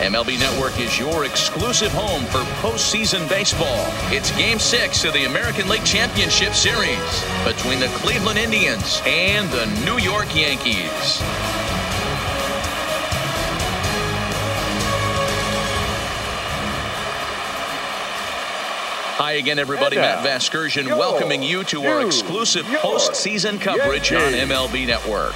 MLB Network is your exclusive home for postseason baseball. It's Game 6 of the American League Championship Series between the Cleveland Indians and the New York Yankees. Hi again, everybody. Matt Vasgersian welcoming you to our exclusive postseason coverage on MLB Network.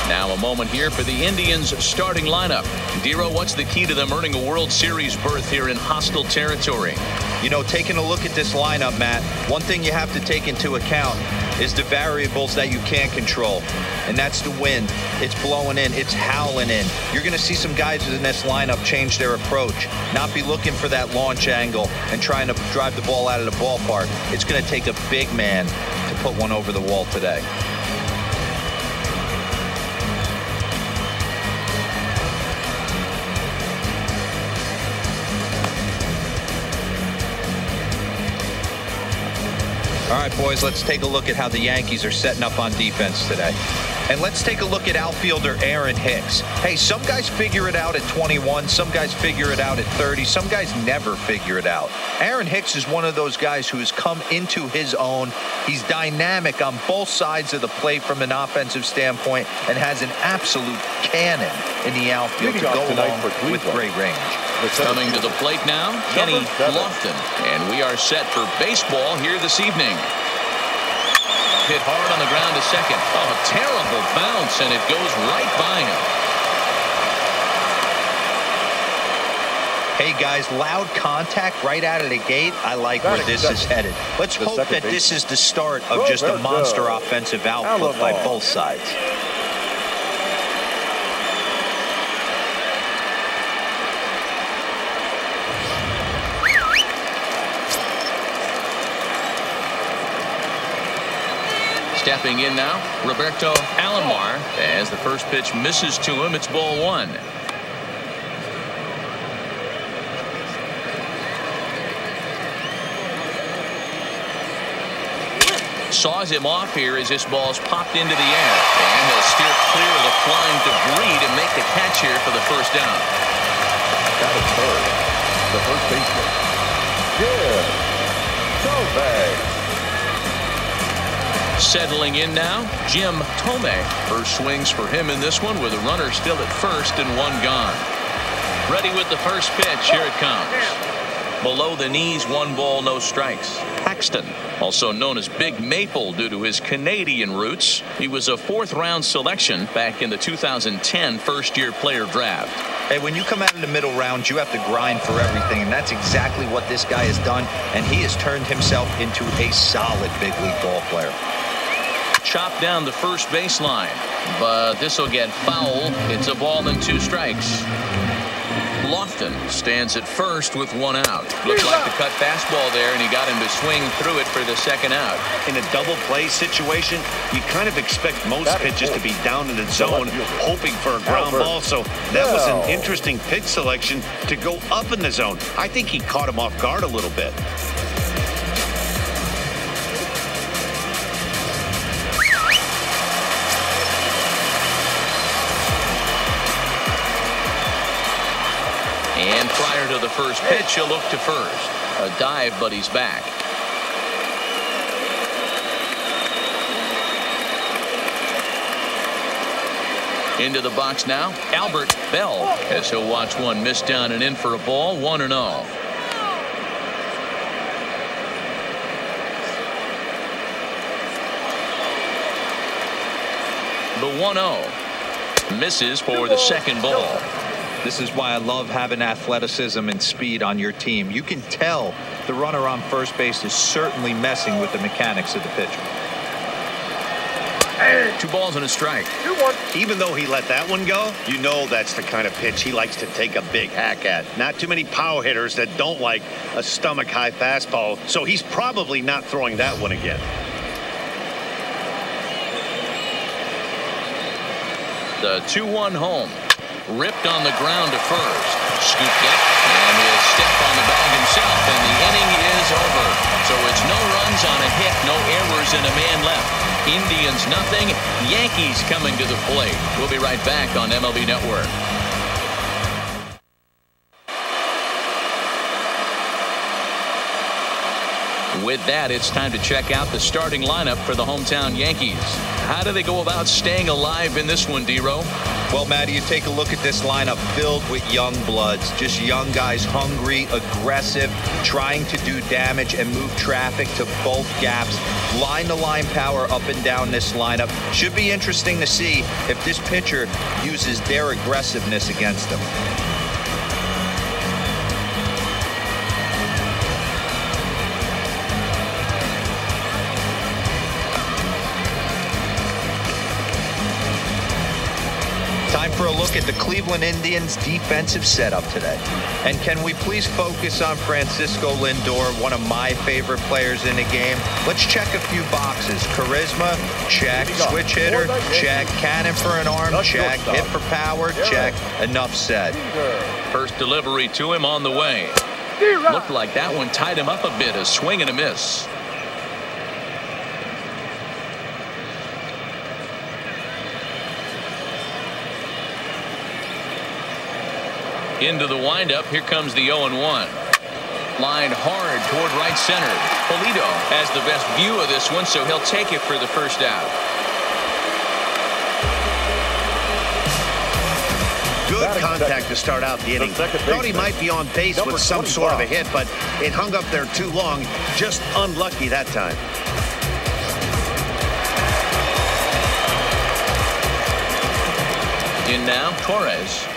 Now a moment here for the Indians starting lineup. Dero, what's the key to them earning a World Series berth here in hostile territory? You know, taking a look at this lineup, Matt, one thing you have to take into account is the variables that you can't control. And that's the wind. It's blowing in. It's howling in. You're going to see some guys in this lineup change their approach, not be looking for that launch angle and trying to drive the ball out of the ballpark. It's going to take a big man to put one over the wall today. All right, boys, let's take a look at how the Yankees are setting up on defense today. And let's take a look at outfielder Aaron Hicks. Hey, some guys figure it out at 21. Some guys figure it out at 30. Some guys never figure it out. Aaron Hicks is one of those guys who has come into his own. He's dynamic on both sides of the plate from an offensive standpoint and has an absolute cannon in the outfield to go along with great range. Coming to the plate now, Kenny Lofton. And we are set for baseball here this evening. Hit hard on the ground to second. Oh, terrible bounce, and it goes right by him. Hey, guys, loud contact right out of the gate. I like where this is headed. Let's hope that this is the start of just a monster offensive output by both sides. Stepping in now, Roberto Alomar. As the first pitch misses to him, it's ball one. Saws him off here as this ball's popped into the air. And he'll steer clear of the flying debris to make the catch here for the first down. That is third. The first baseman. Jim Tomei. Settling in now, Jim Tomei. First swings for him in this one with a runner still at first and one gone. Ready with the first pitch. Here it comes. Below the knees, 1 ball, no strikes. Paxton, also known as Big Maple due to his Canadian roots. He was a 4th-round selection back in the 2010 first-year player draft. Hey, when you come out in the middle rounds, you have to grind for everything, and that's exactly what this guy has done, and he has turned himself into a solid big league ball player. Chopped down the first baseline, but this will get foul. It's a ball and 2 strikes. Lofton stands at first with 1 out. Looked like the cut fastball there, and he got him to swing through it for the second out. In a double play situation, you kind of expect most pitches to be down in the zone, hoping for a ground ball. So that was an interesting pitch selection to go up in the zone. I think he caught him off guard a little bit. And prior to the first pitch, he'll look to first. A dive, but he's back. Into the box now, Albert Bell, as he'll watch one miss down and in for a ball, 1-0. The 1-0 misses for the second ball. This is why I love having athleticism and speed on your team. You can tell the runner on first base is certainly messing with the mechanics of the pitcher. 2 balls and a strike. Even though he let that one go, you know that's the kind of pitch he likes to take a big hack at. Not too many power hitters that don't like a stomach-high fastball, so he's probably not throwing that one again. The 2-1 home. Ripped on the ground to first. Scooped up, and he'll step on the bag himself, and the inning is over. So it's no no errors and a man left. Indians nothing. Yankees coming to the plate. We'll be right back on MLB Network. With that, it's time to check out the starting lineup for the hometown Yankees. How do they go about staying alive in this one, D-Row? Well, Matty, you take a look at this lineup filled with young bloods, just young guys, hungry, aggressive, trying to do damage and move traffic to both gaps. Line-to-line power up and down this lineup. Should be interesting to see if this pitcher uses their aggressiveness against them. Time for a look at the Cleveland Indians' defensive setup today. And can we please focus on Francisco Lindor, one of my favorite players in the game? Let's check a few boxes. Charisma, check. Switch hitter, check. Cannon for an arm, check. Hit for power, check. Enough said. First delivery to him on the way. Looked like that one tied him up a bit. A swing and a miss. Into the windup. Here comes the 0-1. Line hard toward right center. Polito has the best view of this one, so he'll take it for the first out. Good contact to start out the inning. Thought he might be on pace with some sort of a hit, but it hung up there too long. Just unlucky that time. In now, Torres.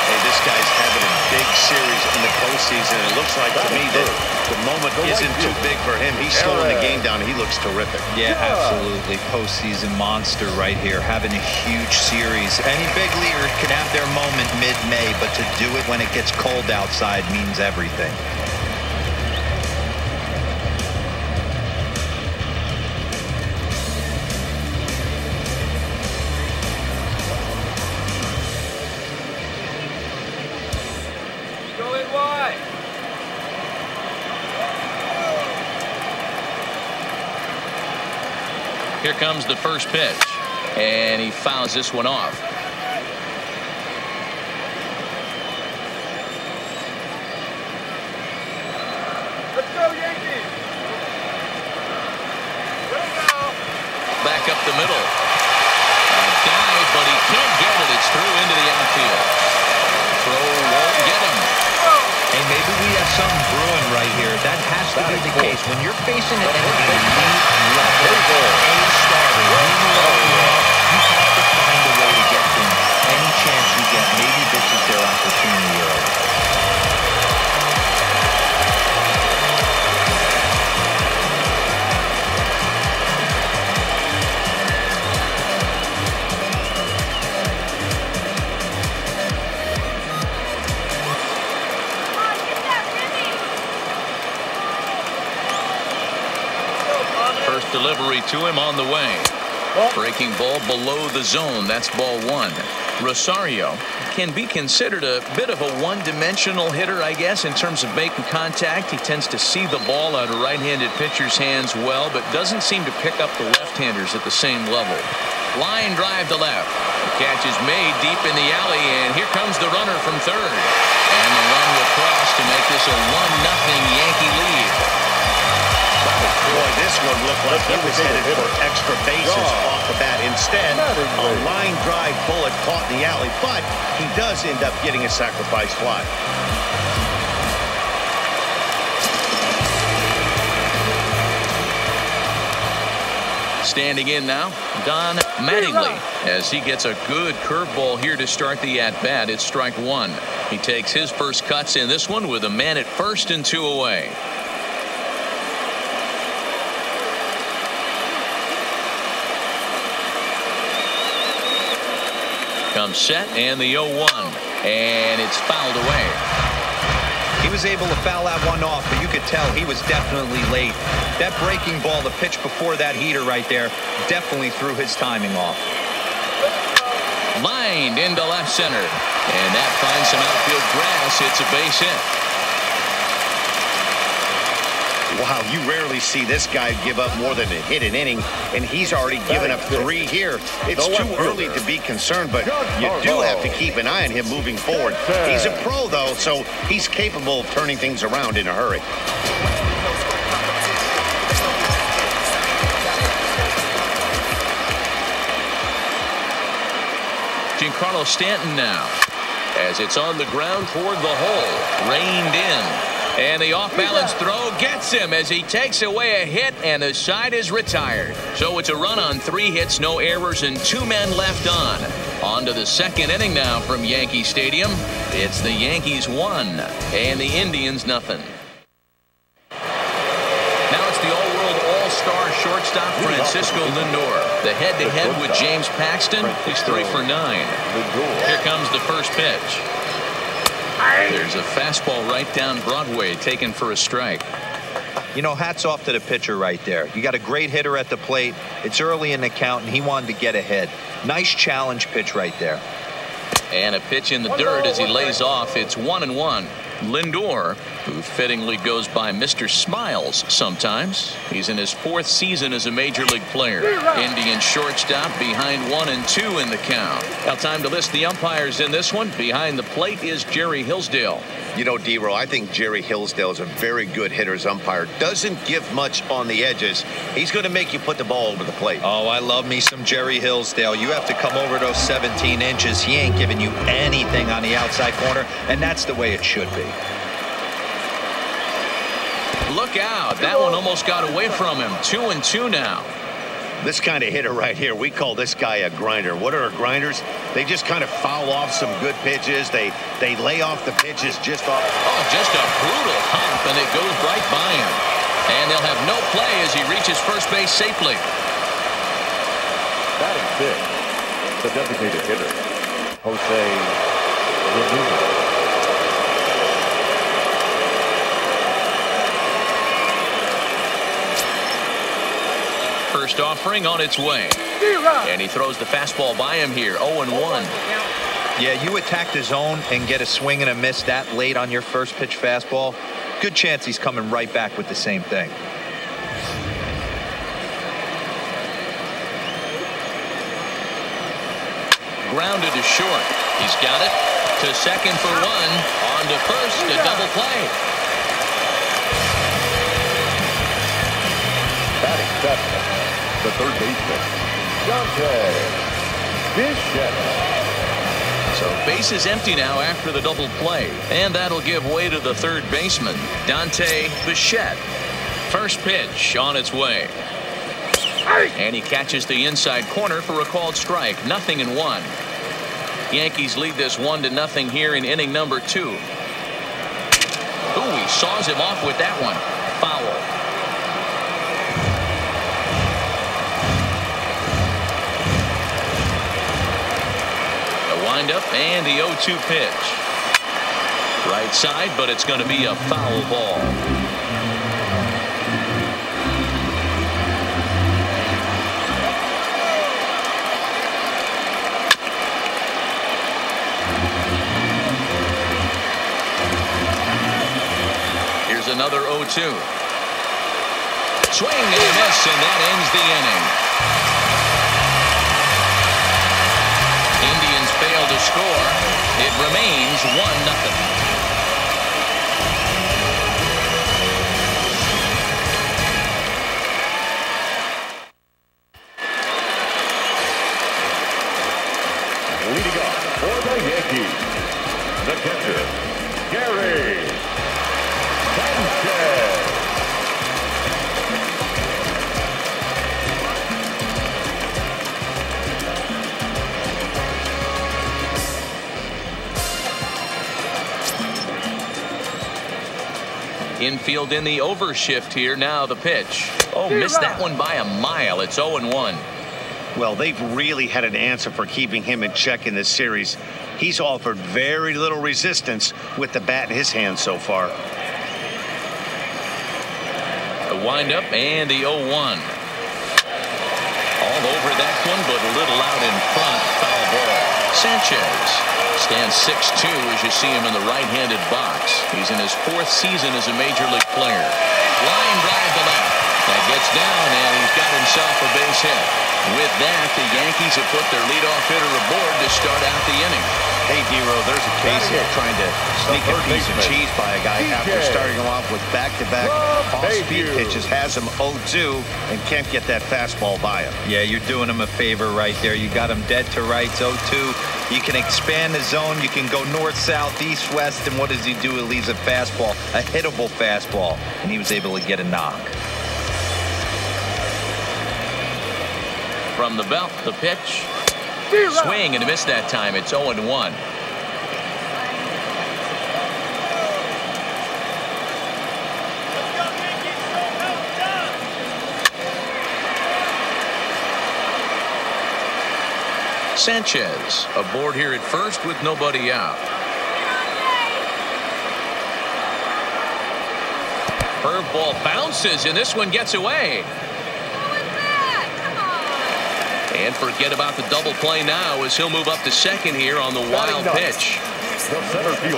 Hey, this guy's having a big series in the postseason. It looks like to me that the moment isn't too big for him. He's slowing the game down. He looks terrific. Yeah, absolutely. Postseason monster right here, having a huge series. Any big leaguer can have their moment mid-May, but to do it when it gets cold outside means everything. Here comes the first pitch, and he fouls this one off. Let's go, Yankees! Back up the middle. A dive, but he can't get it. It's through into the outfield. Throw won't get him. Hey, maybe we have something brewing right here. That has to be the case. When you're facing an elite level A starter, you have to find a way to get to him. Any chance you get, maybe this is their opportunity early. First delivery to him on the way. Breaking ball below the zone. That's ball one. Rosario can be considered a bit of a one-dimensional hitter, I guess, in terms of making contact. He tends to see the ball out of right-handed pitchers' hands well, but doesn't seem to pick up the left-handers at the same level. Line drive to left. The catch is made deep in the alley, and here comes the runner from third. And the run will cross to make this a 1-0 Yankee lead. Boy, this one looked like he was headed for extra bases off the bat. Instead, a line drive bullet caught in the alley, but he does end up getting a sacrifice fly. Standing in now, Don Mattingly, as he gets a good curveball here to start the at-bat. It's strike one. He takes his first cuts in this one with a man at first and 2 away. Comes set, and the 0-1, and it's fouled away. He was able to foul that one off, but you could tell he was definitely late. That breaking ball, the pitch before that heater right there, definitely threw his timing off. Lined into left center. And that finds some outfield grass. It's a base hit. Wow, you rarely see this guy give up more than a hit an inning, and he's already given up 3 here. It's too early to be concerned, but you do have to keep an eye on him moving forward. He's a pro, though, so he's capable of turning things around in a hurry. Giancarlo Stanton now, as it's on the ground toward the hole, reined in. And the off-balance throw gets him as he takes away a hit, and the side is retired. So it's a run on 3 hits, no errors, and 2 men left on. On to the second inning now from Yankee Stadium. It's the Yankees 1 and the Indians nothing. Now it's the all-world all-star shortstop Francisco Lindor. The head-to-head with James Paxton. He's 3 for 9. Here comes the first pitch. There's a fastball right down Broadway taken for a strike. You know, hats off to the pitcher right there. You got a great hitter at the plate. It's early in the count, and he wanted to get ahead. Nice challenge pitch right there. And a pitch in the dirt as he lays off. It's 1-1. Lindor, who fittingly goes by Mr. Smiles sometimes. He's in his 4th season as a major league player. Indian shortstop behind 1 and 2 in the count. Now time to list the umpires in this one. Behind the plate is Jerry Hillsdale. You know, D-Row, I think Jerry Hillsdale is a very good hitter's umpire. Doesn't give much on the edges. He's going to make you put the ball over the plate. Oh, I love me some Jerry Hillsdale. You have to come over those 17 inches. He ain't giving you anything on the outside corner, and that's the way it should be. Look out. That one almost got away from him. 2 and 2 now. This kind of hitter right here, we call this guy a grinder. What are grinders? They just kind of foul off some good pitches. They lay off the pitches just off. Oh, just a brutal hop, and it goes right by him. And they'll have no play as he reaches first base safely. Batting 6, the designated hitter, Jose Ramirez. First offering on its way. And he throws the fastball by him here. 0-1. Yeah, you attack the zone and get a swing and a miss that late on your first pitch fastball. Good chance he's coming right back with the same thing. Grounded to short. He's got it. To second for 1. On to first. A double play. Batting 7, the third baseman, Bichette. So base is empty now after the double play. And that'll give way to the third baseman, Dante Bichette. First pitch on its way. And he catches the inside corner for a called strike. 0-1. Yankees lead this 1-0 here in inning number 2. Ooh, he saws him off with that one. Foul. Up and the 0-2 pitch. Right side, but it's going to be a foul ball. Here's another 0-2. Swing and a miss, and that ends the inning. Failed to score. It remains 1-0. Leading up for the Yankees, the catcher, Gary Sanchez. Infield in the overshift here. Now the pitch. Oh, missed that one by a mile. It's 0-1. Well, they've really had an answer for keeping him in check in this series. He's offered very little resistance with the bat in his hand so far. The windup and the 0-1. All over that one, but a little out in front. Foul ball. Sanchez stands 6'2" as you see him in the right-handed box. He's in his 4th season as a major league player. Line drive to left. That gets down, and he's got himself a base hit. With that, the Yankees have put their leadoff hitter aboard to start out the inning. Hey, Hero, there's a case here trying to sneak a piece of cheese by a guy after starting him off with back-to-back off-speed pitches. Has him 0-2 and can't get that fastball by him. Yeah, you're doing him a favor right there. You got him dead to rights, 0-2. You can expand the zone. You can go north, south, east, west, and what does he do? He leaves a fastball, a hittable fastball, and he was able to get a knock. From the belt, the pitch. Swing and a miss that time. It's 0-1. Sanchez aboard here at first with nobody out. Curveball bounces, and this one gets away. And forget about the double play now as he'll move up to second here on the wild pitch.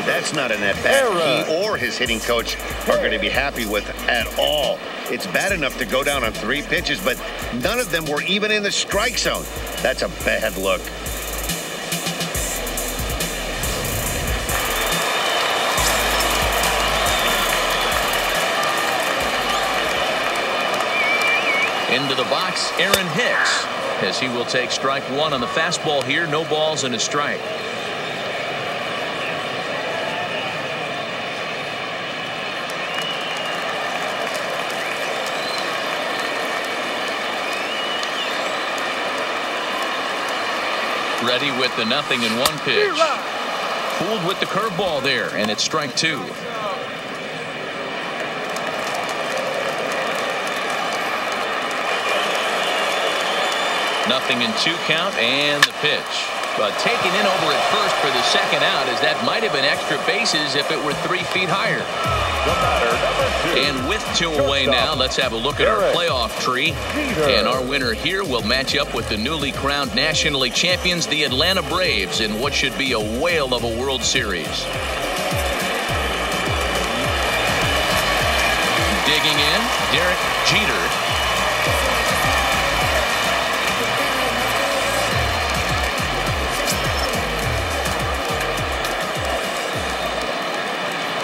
That's not an at-bat he or his hitting coach are going to be happy with at all. It's bad enough to go down on 3 pitches, but none of them were even in the strike zone. That's a bad look. Into the box, Aaron Hicks, as he will take strike 1 on the fastball here. No balls and a strike. Ready with the 0-1 pitch. Fooled with the curveball there, and it's strike 2. Nothing in 2 count, and the pitch. But taken in over at first for the second out, as that might have been extra bases if it were 3 feet higher. And with 2 away now, let's have a look at our playoff tree. And our winner here will match up with the newly crowned National League champions, the Atlanta Braves, in what should be a whale of a World Series. Digging in, Derek Jeter.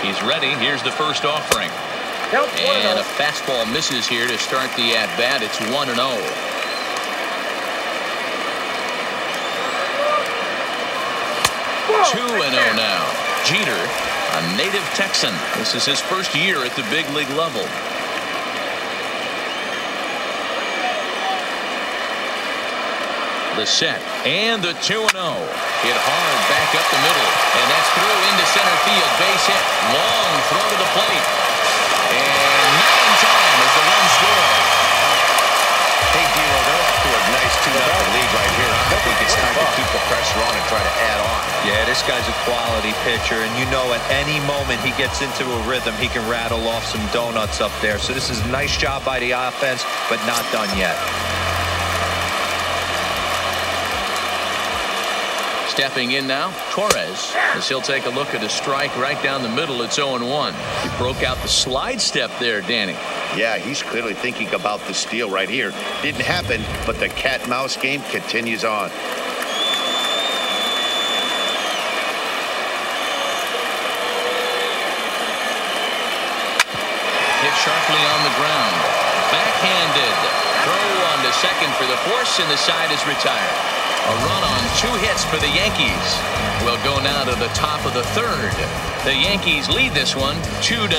He's ready. Here's the first offering. And a fastball misses here to start the at-bat. It's 1-0. 2-0 now. Jeter, a native Texan. This is his first year at the big league level. The set and the 2-0. Hit hard back up the middle, and that's through into center field. Base hit. Long throw to the plate. And not in time as the run scores. Hey, Dino, they're off to a nice 2-0 lead right here. I think it's time to keep the pressure on and try to add on. Yeah, this guy's a quality pitcher, and you know at any moment he gets into a rhythm, he can rattle off some donuts up there. So this is a nice job by the offense, but not done yet. Stepping in now, Torres, as he'll take a look at a strike right down the middle. It's 0-1. He broke out the slide step there, Danny. Yeah, he's clearly thinking about the steal right here. Didn't happen, but the cat-mouse game continues on. Hit sharply on the ground. Backhanded. Throw on to second for the force, and the side is retired. A run on 2 hits for the Yankees. We'll go now to the top of the 3rd. The Yankees lead this one 2-0.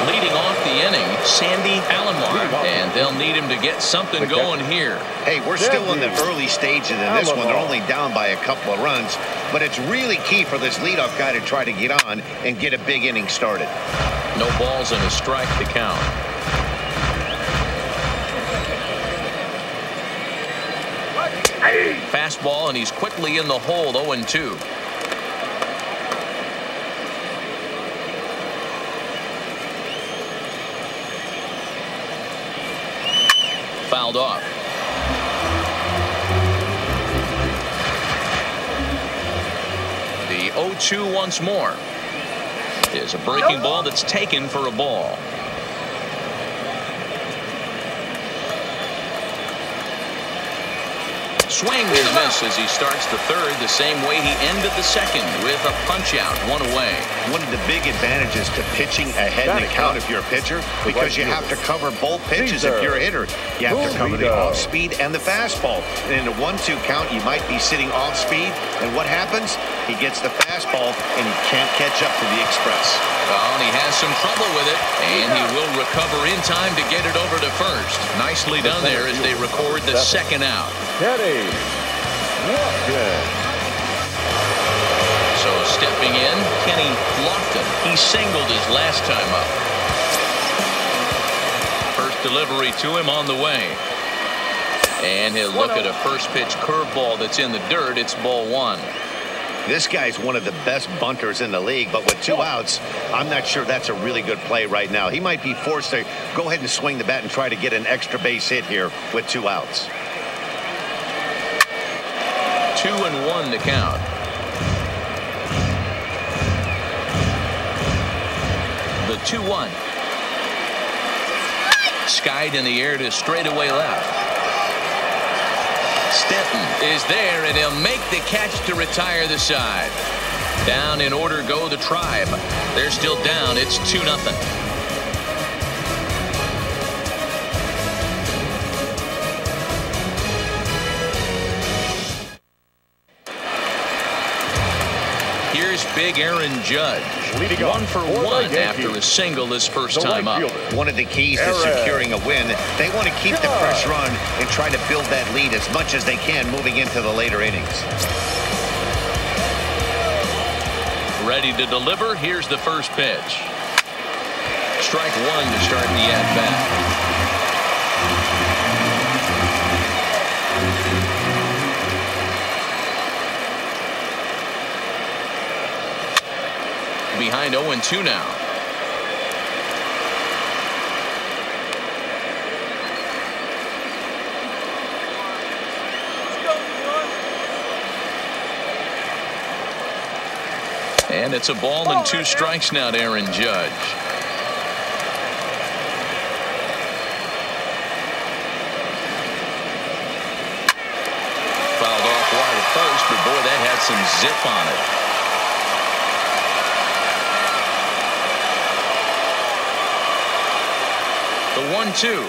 Leading off the inning, Sandy Alomar, and they'll need him to get something going here. Hey, we're still in the early stages of this one. They're only down by a couple of runs, but it's really key for this leadoff guy to try to get on and get a big inning started. No balls and a strike to count. Fastball, and he's quickly in the hole. 0-2. fouled off. The 0-2 once more. Is a breaking ball that's taken for a ball. Swing and miss as he starts the third the same way he ended the second, with a punch out, one away. One of the big advantages to pitching ahead in the count if you're a pitcher, because you have to cover both pitches if you're a hitter. You have to cover the off speed and the fastball. And in a 1-2 count, you might be sitting off speed, and what happens? He gets the fastball and he can't catch up to the express. Well, and he has some trouble with it, and he will recover in time to get it over to first. Nicely done there as they record the second out. So stepping in, Kenny Lofton. He singled his last time up. First delivery to him on the way. And he'll look at a first pitch curveball that's in the dirt. It's ball one. This guy's one of the best bunters in the league, but with 2 outs, I'm not sure that's a really good play right now. He might be forced to go ahead and swing the bat and try to get an extra base hit here with 2 outs. 2-1 to count. The 2-1. Skied in the air to straightaway left. Stenton is there, and he'll make the catch to retire the side. Down in order go the Tribe. They're still down. It's 2-0. Here's big Aaron Judge. 1 for 1 after a single his first time up. One of the keys to securing a win, they want to keep the pressure on and try to build that lead as much as they can moving into the later innings. Ready to deliver. Here's the first pitch. Strike one to start the at-bat. Behind 0-2 now. And it's a ball and 2 strikes now to Aaron Judge. Fouled off wide of first, but boy, that had some zip on it. The 1-2.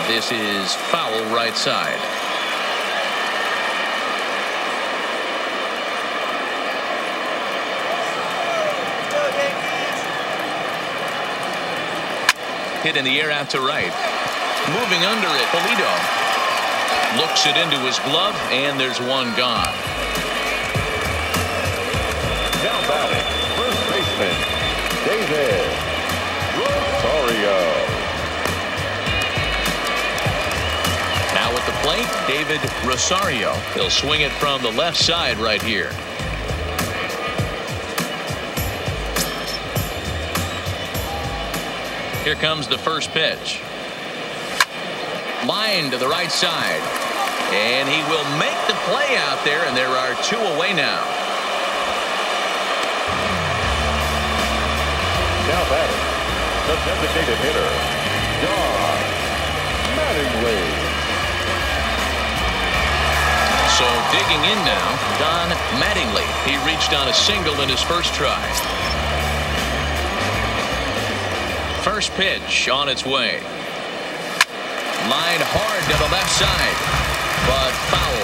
This is foul right side. Hit in the air out to right. Moving under it, Polito looks it into his glove, and there's one gone. Now batting, first baseman, David Rosario. Now at the plate, David Rosario. He'll swing it from the left side right here. Here comes the first pitch. Line to the right side. And he will make the play out there, and there are 2 away now. Now batting, the designated hitter, Don Mattingly. So digging in now, Don Mattingly. He reached on a single in his first try. First pitch on its way. Line hard to the left side, but foul.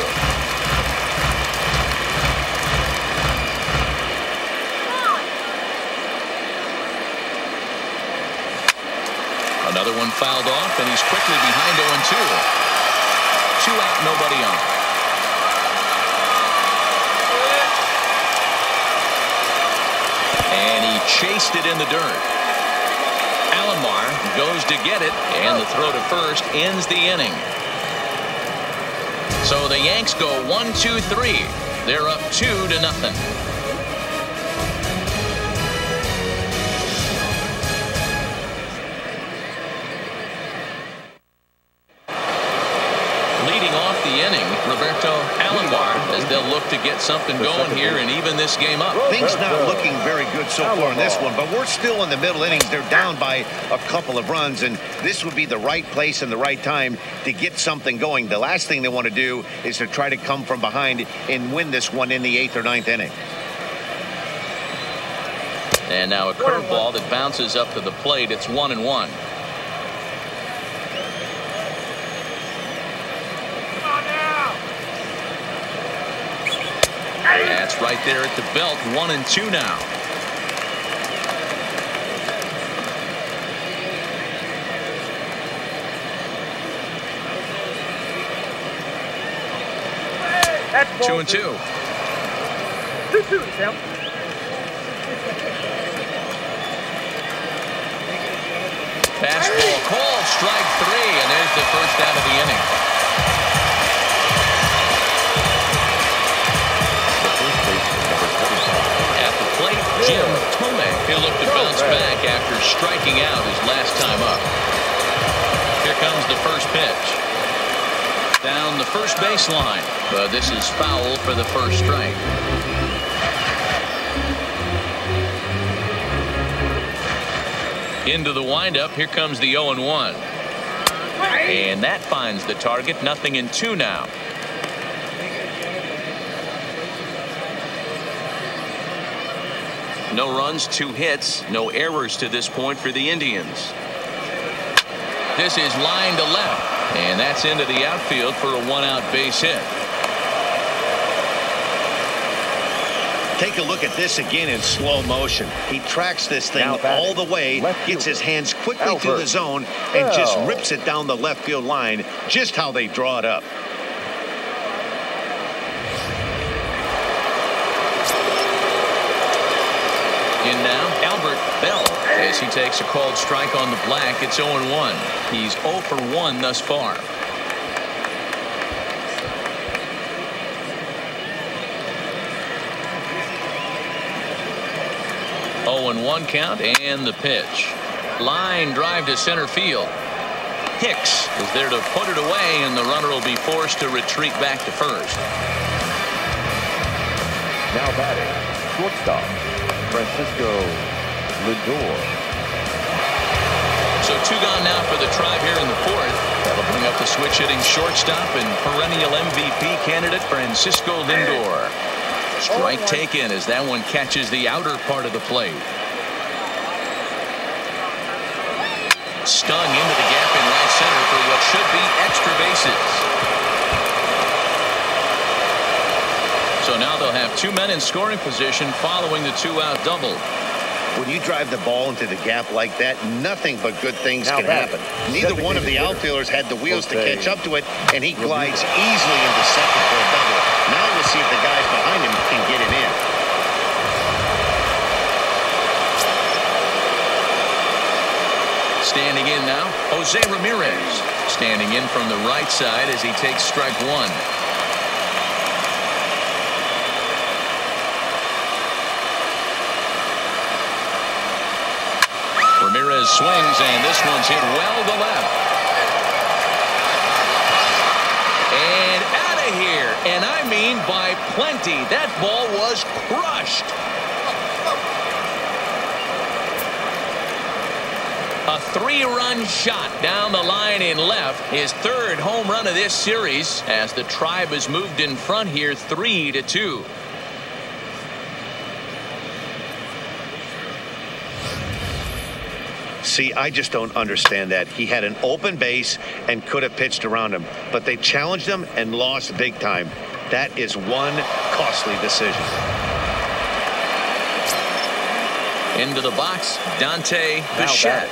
Another one fouled off, and he's quickly behind 0-2. 2 out, nobody on. And he chased it in the dirt. Alomar goes to get it, and the throw to first ends the inning. So the Yanks go 1-2-3. They're up 2-0. something going here and even this game up. Things not looking very good so far in this one, but we're still in the middle innings. They're down by a couple of runs, and this would be the right place and the right time to get something going. The last thing they want to do is to try to come from behind and win this one in the 8th or 9th inning. And now a curveball that bounces up to the plate. It's 1-1. That's right there at the belt. 1-2 now. That's 2-2. 2-2, Tim. Fastball called, strike 3, and there's the first out of the inning. At the plate, Jim Tomei. He'll look to bounce back after striking out his last time up. Here comes the first pitch. Down the first baseline, but this is foul for the first strike. Into the windup. Here comes the 0-1. And that finds the target. 0-2 now. No runs, 2 hits, no errors to this point for the Indians. This is line to left, and that's into the outfield for a 1-out base hit. Take a look at this again in slow motion. He tracks this thing all the way, gets his hands quickly to the zone, and just rips it down the left field line, just how they draw it up. In now, Albert Bell, as he takes a called strike on the black. It's 0-1. He's 0 for 1 thus far. One count, and the pitch. Line drive to center field. Hicks is there to put it away, and the runner will be forced to retreat back to first. Now batting, shortstop, Francisco Lindor. So 2 gone now for the Tribe here in the 4th. That'll bring up the switch-hitting shortstop and perennial MVP candidate Francisco Lindor. Strike taken as that one catches the outer part of the plate. Stung into the gap in right center for what should be extra bases. So now they'll have 2 men in scoring position following the 2-out double. When you drive the ball into the gap like that, nothing but good things can happen. Neither one of the outfielders had the wheels to catch up to it, and he glides easily into second for a double. Now we'll see if the guys behind him can get him in. Standing in now, Jose Ramirez. Standing in from the right side as he takes strike 1. Ramirez swings, and this one's hit well to left. And out of here, and I mean by plenty. That ball was crushed. A 3-run shot down the line in left. His 3rd home run of this series as the Tribe has moved in front here 3-2. See, I just don't understand that. He had an open base and could have pitched around him, but they challenged him and lost big time. That is one costly decision. Into the box, Dante Bichette.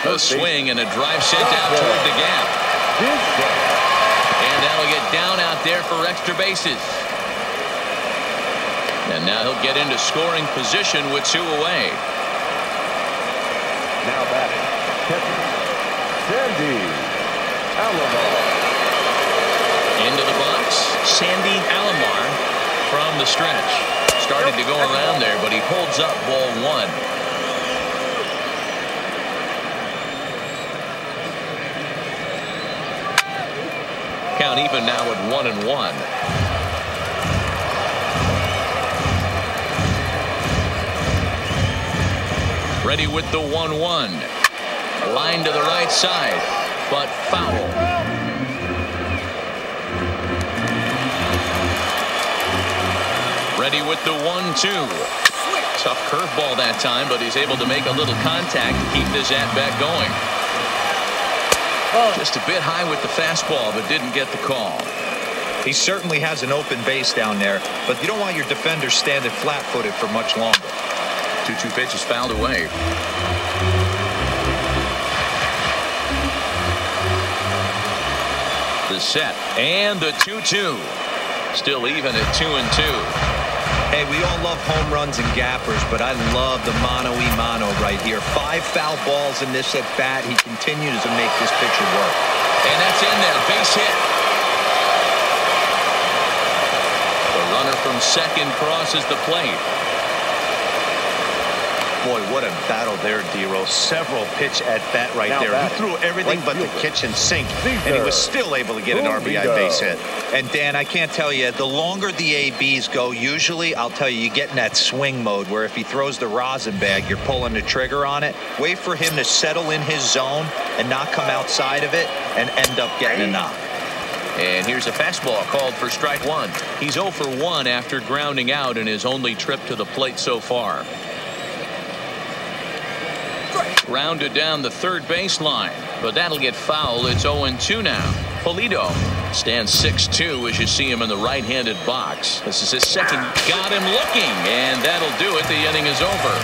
A swing and a drive sent out toward the gap. And that'll get down out there for extra bases. And now he'll get into scoring position with 2 away. Now batting, catcher, Sandy Alomar. Into the box, Sandy Alomar from the stretch. Started to go around there, but he holds up ball 1. Count even now at 1-1. Ready with the 1-1. Line to the right side, but foul. Ready with the 1-2. Tough curveball that time, but he's able to make a little contact to keep this at-bat going. Just a bit high with the fastball, but didn't get the call. He certainly has an open base down there, but you don't want your defender standing flat-footed for much longer. 2-2 pitch is fouled away. The set and the 2-2. Still even at 2-2. Hey, we all love home runs and gappers, but I love the mano-y-mano right here. 5 foul balls in this at-bat. He continues to make this pitcher work. And that's in there. Base hit. The runner from second crosses the plate. Boy, what a battle there, D-Roll. Several pitch at bat right there. He threw everything but the kitchen sink, and he was still able to get an RBI base hit. And Dan, I can't tell you, the longer the ABs go, usually, I'll tell you, you get in that swing mode where if he throws the rosin bag, you're pulling the trigger on it. Wait for him to settle in his zone and not come outside of it and end up getting a knock. And here's a fastball called for strike 1. He's 0 for 1 after grounding out in his only trip to the plate so far. Rounded down the third baseline, but that'll get foul. It's 0-2 now. Polito stands 6'2" as you see him in the right-handed box. This is his second. Got him looking, and that'll do it. The inning is over.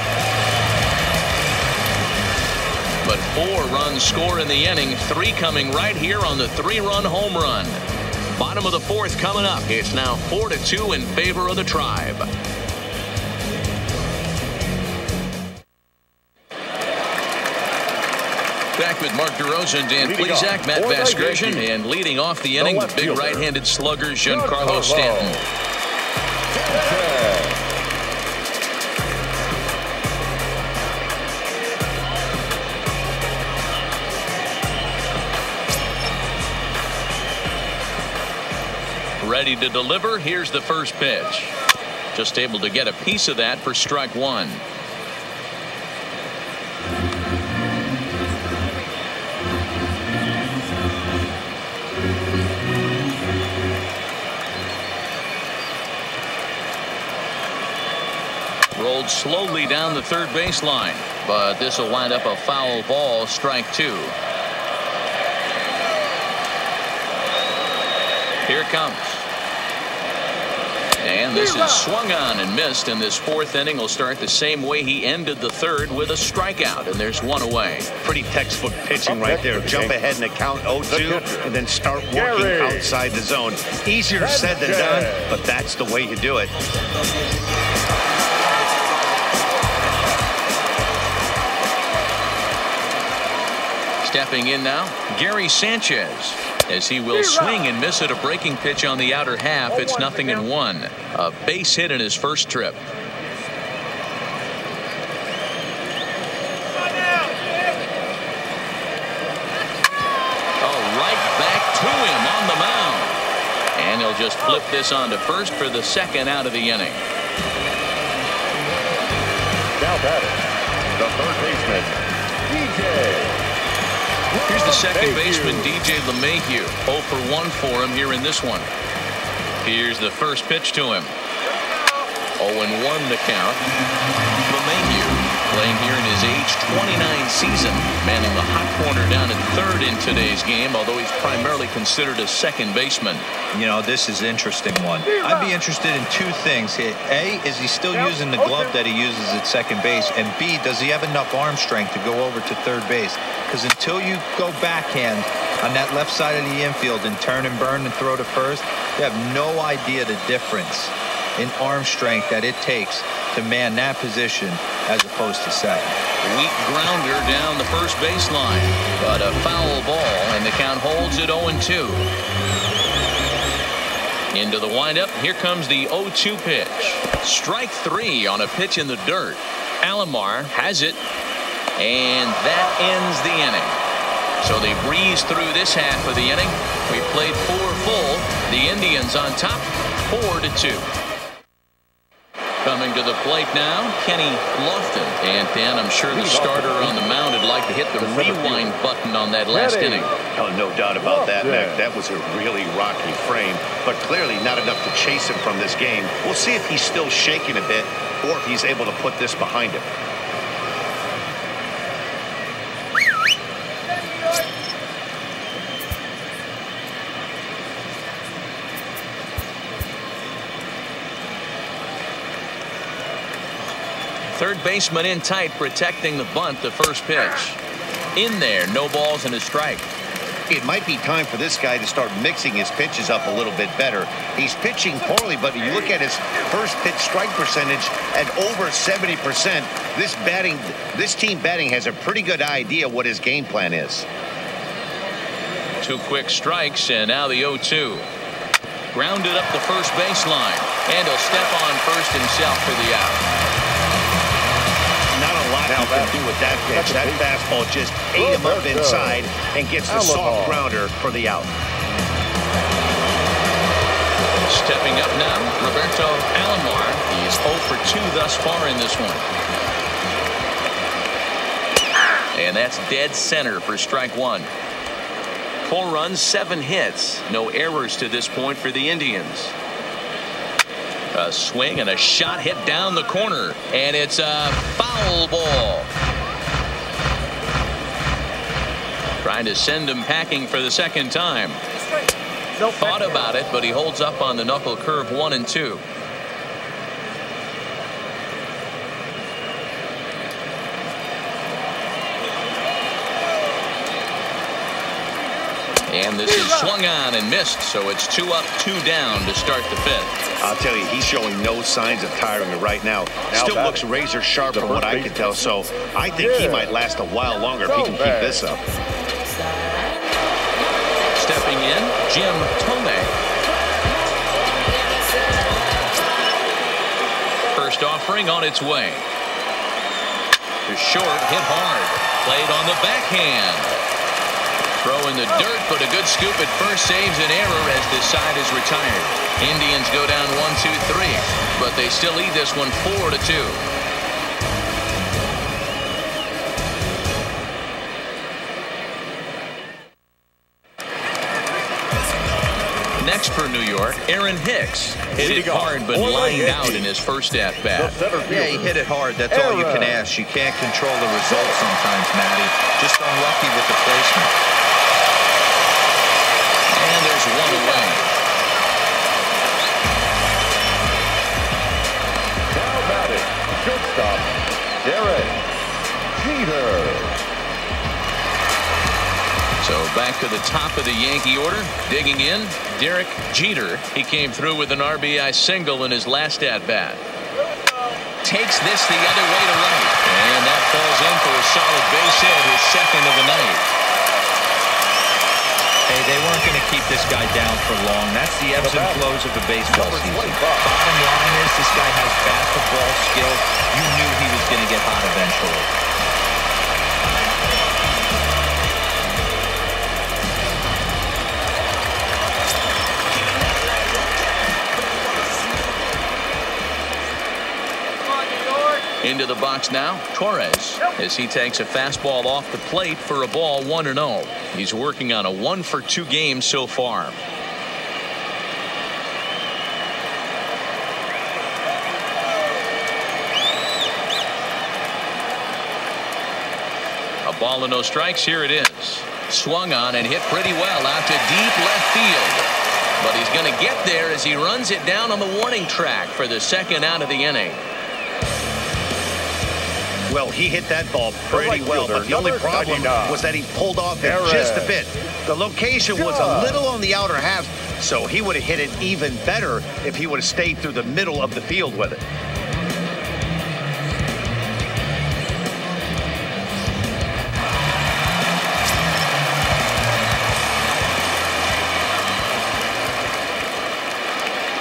But 4 runs score in the inning, 3 coming right here on the 3-run home run. Bottom of the 4th coming up. It's now 4-2 in favor of the Tribe. Back with Mark DeRosa and Dan Plesac, Matt Vasgersian, and leading off the inning, the big right-handed slugger, Giancarlo Stanton. Ready to deliver. Here's the first pitch. Just able to get a piece of that for strike 1. Rolled slowly down the third baseline, but this will wind up a foul ball, strike 2. Here it comes. And this is swung on and missed, and this 4th inning will start the same way he ended the 3rd with a strikeout, and there's 1 away. Pretty textbook pitching right there. Jump ahead in the count 0-2 and then start working outside the zone. Easier said than done, but that's the way you do it. Stepping in now, Gary Sanchez, as he will swing and miss at a breaking pitch on the outer half. It's 0-1. A base hit in his first trip. Right back to him on the mound. And he'll just flip this on to first for the 2nd out of the inning. Now batting, the 3rd baseman, DJ. Here's the second baseman, DJ LeMahieu. 0 for 1 for him here in this one. Here's the first pitch to him. 0-1 to count. LeMahieu playing here in his age 29 season, manning the hot corner down at 3rd in today's game, although he's primarily considered a second baseman. You know, this is an interesting one. I'd be interested in 2 things. A, is he still using the glove that he uses at second base? And B, does he have enough arm strength to go over to 3rd base? Because until you go backhand on that left side of the infield and turn and burn and throw to first, you have no idea the difference in arm strength that it takes to man that position as opposed to second. Weak grounder down the first baseline, but a foul ball, and the count holds at 0-2. Into the windup. Here comes the 0-2 pitch. Strike 3 on a pitch in the dirt. Alomar has it, and that ends the inning. So they breeze through this half of the inning. We played 4 full. The Indians on top, 4-2. Coming to the plate now, Kenny Lofton. And Dan, I'm sure the starter on the mound would like to hit the rewind button on that last inning. Oh, no doubt about that, Mac. That was a really rocky frame, but clearly not enough to chase him from this game. We'll see if he's still shaking a bit or if he's able to put this behind him. Third baseman in tight, protecting the bunt, the first pitch. In there, no balls and a strike. It might be time for this guy to start mixing his pitches up a little bit better. He's pitching poorly, but you look at his first pitch strike percentage at over 70%. This team batting has a pretty good idea what his game plan is. 2 quick strikes, and now the 0-2. Grounded up the first baseline, and he'll step on first himself for the out. Not a lot he can do with that pitch. That fastball just ate him up inside and gets the soft grounder for the out. Stepping up now, Roberto Alomar. He's 0 for 2 thus far in this one. And that's dead center for strike 1. 4 runs, 7 hits. No errors to this point for the Indians. A swing and a shot hit down the corner, and it's a foul ball. Trying to send him packing for the second time. Thought about it, but he holds up on the knuckle curve 1 and 2. And this is swung on and missed, so it's 2 up, 2 down to start the 5th. I'll tell you, he's showing no signs of tiring right now. Still looks razor sharp from what I can tell, so I think he might last a while longer if he can keep this up. Stepping in, Jim Tomei. First offering on its way. To short, hit hard. Played on the backhand. Throw in the dirt, but a good scoop at first saves an error as this side is retired. Indians go down 1-2-3, but they still lead this one 4-2. Next for New York, Aaron Hicks. Hit it hard, but lined out in his first at-bat. Yeah, he hit it hard. That's all you can ask. You can't control the results sometimes, Matty. Just unlucky with the placement. And there's 1 away. Now batting, shortstop, Derek Jeter. So back to the top of the Yankee order. Digging in, Derek Jeter. He came through with an RBI single in his last at-bat. Takes this the other way to right. And that falls in for a solid base hit, his second of the night. Hey, they weren't going to keep this guy down for long. That's the ebbs and flows of the baseball season. Bottom line is this guy has basketball skill. You knew he was going to get hot eventually. Into the box now, Torres, as he takes a fastball off the plate for a ball 1-0. He's working on a 1 for 2 game so far. A ball and no strikes. Here it is. Swung on and hit pretty well out to deep left field. But he's going to get there as he runs it down on the warning track for the second out of the inning. Well, he hit that ball pretty well, but the only problem was that he pulled off it just a bit. The location was a little on the outer half, so he would have hit it even better if he would have stayed through the middle of the field with it.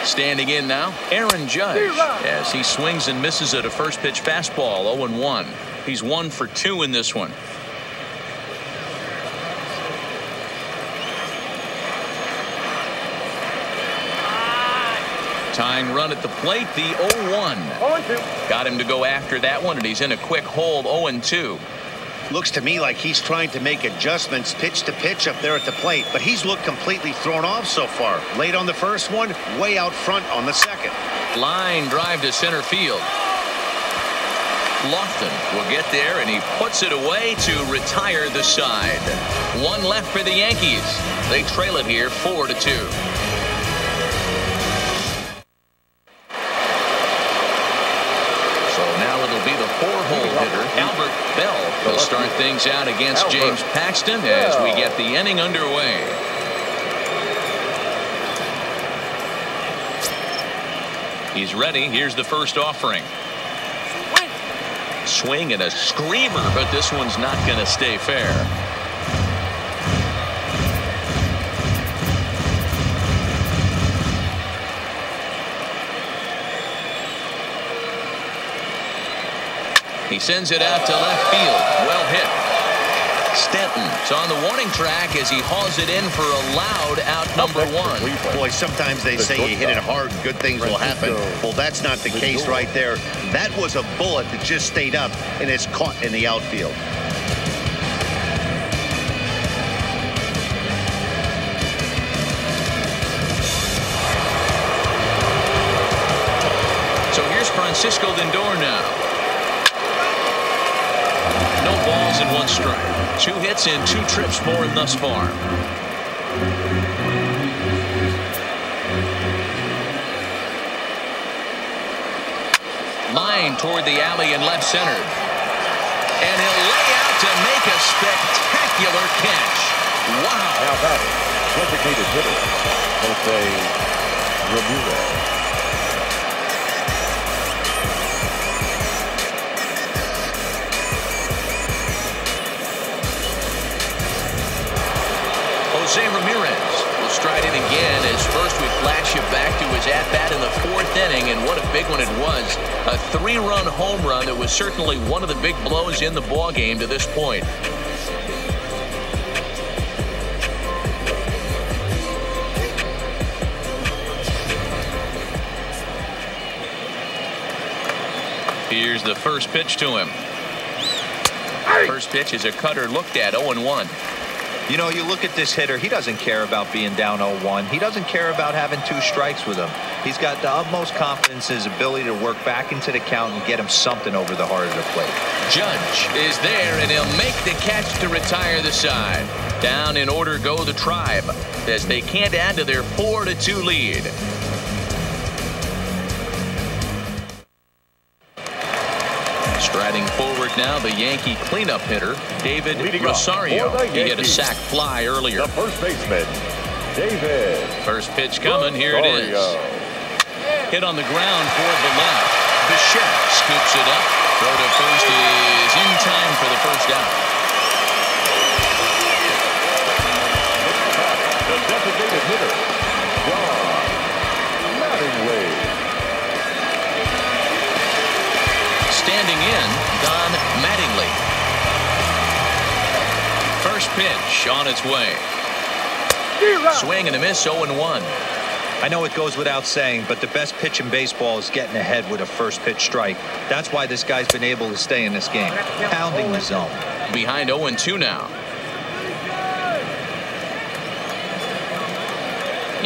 Standing in now, Aaron Judge, as he swings and misses at a first pitch fastball, 0-1. He's 1 for 2 in this one. Tying run at the plate, the 0-1. 0-2. Got him to go after that one, and he's in a quick hold, 0-2. Looks to me like he's trying to make adjustments pitch to pitch up there at the plate, but he's looked completely thrown off so far. Late on the first one, way out front on the second. Line drive to center field. Lofton will get there, and he puts it away to retire the side. One left for the Yankees. They trail it here 4-2. Be the four-hole hitter, Albert Bell, will start things out against James Paxton as we get the inning underway. He's ready. Here's the first offering. Swing and a screamer, but this one's not going to stay fair. He sends it out to left field. Well hit. Stanton's on the warning track as he hauls it in for a loud out number 1. Boy, sometimes they say you hit it hard, good things will happen. Well, that's not the case right there. That was a bullet that just stayed up and is caught in the outfield. So here's Francisco Lindor now. No balls and 1 strike. 2 hits and 2 trips for him thus far. Line toward the alley and left center. And he'll lay out to make a spectacular catch. Wow. Now batting, designated hitter, Jose Ramirez. Jose Ramirez will stride in again as first we flash you back to his at-bat in the 4th inning, and what a big one it was. A 3-run home run that was certainly one of the big blows in the ballgame to this point. Here's the first pitch to him. First pitch is a cutter looked at, 0-1. You know, you look at this hitter, he doesn't care about being down 0-1. He doesn't care about having 2 strikes with him. He's got the utmost confidence in his ability to work back into the count and get him something over the heart of the plate. Judge is there, and he'll make the catch to retire the side. Down in order go the Tribe as they can't add to their 4-2 lead. Striding forward now, the Yankee cleanup hitter, David Rosario. He hit a sac fly earlier. The first baseman, David. First pitch coming. Here it is. Hit on the ground toward the left. Bichette scoops it up. Throw to first is in time for the first out. The designated hitter, John Mattingly. Standing in, Don Mattingly. First pitch on its way. Swing and a miss, 0-1. I know it goes without saying, but the best pitch in baseball is getting ahead with a first pitch strike. That's why this guy's been able to stay in this game, pounding the zone. Behind 0-2 now.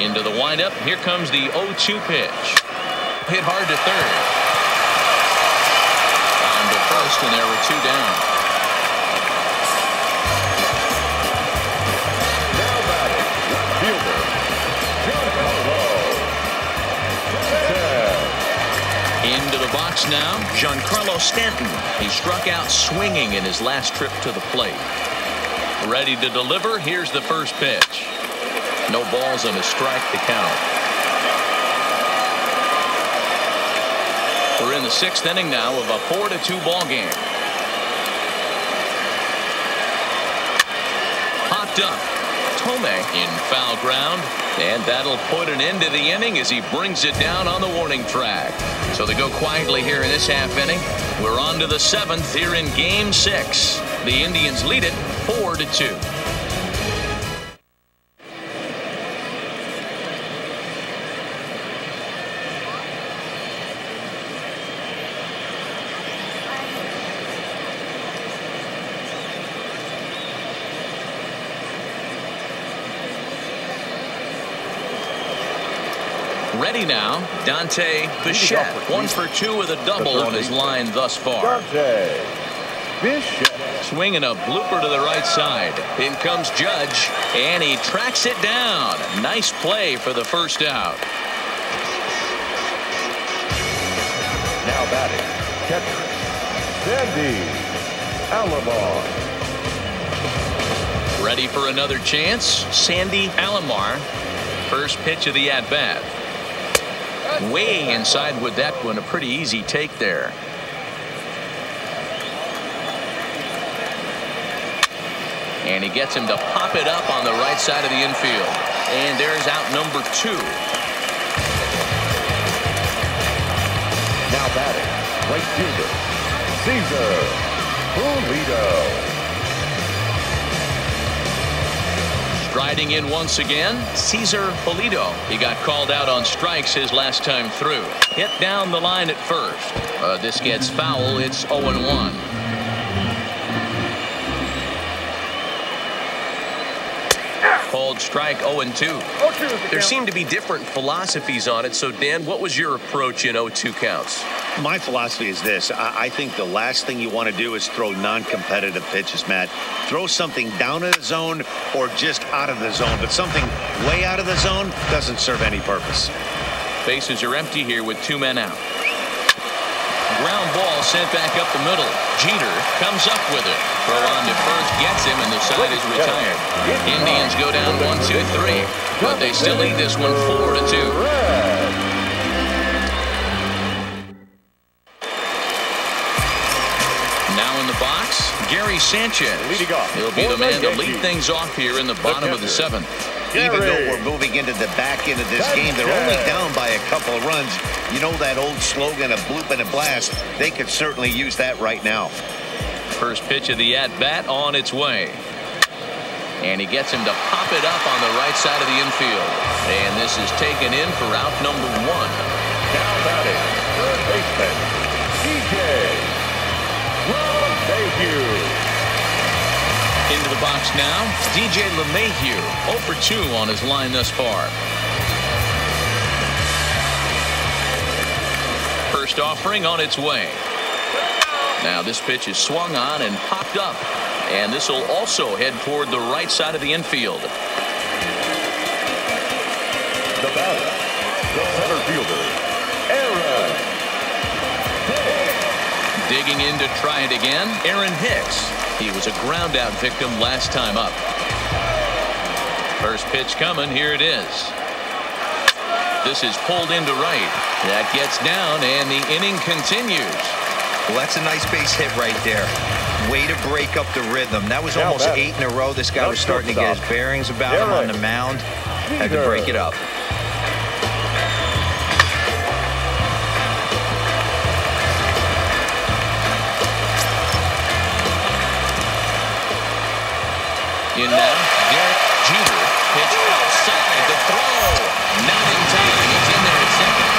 Into the windup. Here comes the 0-2 pitch. Hit hard to third. First, and there were 2 down. Now batting, fielder, Giancarlo. Into the box now, Giancarlo Stanton. He struck out swinging in his last trip to the plate. Ready to deliver. Here's the first pitch. No balls and a strike to count. We're in the 6th inning now of a 4-2 ball game. Popped up. Tomei in foul ground, and that'll put an end to the inning as he brings it down on the warning track. So they go quietly here in this half inning. We're on to the 7th here in Game 6. The Indians lead it 4-2. Ready now, Dante Bichette. 1 for 2 with a double on his line thus far. Dante Bichette. Swinging a blooper to the right side. In comes Judge, and he tracks it down. Nice play for the first out. Now batting, catcher, Sandy Alomar. Ready for another chance, Sandy Alomar. First pitch of the at-bat. Way inside with that one. A pretty easy take there. And he gets him to pop it up on the right side of the infield. And there's out number 2. Now batting, right fielder, SIX.480p. Striding in once again, Cesar Polito. He got called out on strikes his last time through. Hit down the line at first. This gets foul. It's 0-1. Called strike 0-2. There seem to be different philosophies on it. So, Dan, what was your approach in 0-2 counts? My philosophy is this. I think the last thing you want to do is throw non-competitive pitches, Matt. Throw something down in the zone or just out of the zone. But something way out of the zone doesn't serve any purpose. Bases are empty here with 2 men out. Ground ball sent back up the middle. Jeter comes up with it. Throw on to first gets him, and the side is retired. Indians go down 1-2-3, but they still lead this one 4-2. Now in the box, Gary Sanchez. He'll be the man to lead things off here in the bottom of the 7th. Even though we're moving into the back end of this game, they're only down by a couple of runs. You know that old slogan, a bloop and a blast. They could certainly use that right now. First pitch of the at-bat on its way. And he gets him to pop it up on the right side of the infield. And this is taken in for out number 1. Now batting, third baseman, DJ. Into the box now, DJ LeMahieu, 0 for 2 on his line thus far. First offering on its way. Now this pitch is swung on and popped up, and this will also head toward the right side of the infield. The batter, the center fielder, Aaron. Digging in to try it again, Aaron Hicks. He was a ground out victim last time up. First pitch coming. Here it is. This is pulled into right. That gets down, and the inning continues. Well, that's a nice base hit right there. Way to break up the rhythm. That was almost 8 in a row. This guy was starting to get his bearings about him on the mound. Had to break it up. In now, Derek Jeter. Pitch outside the throw. Not in time. It's in there at second.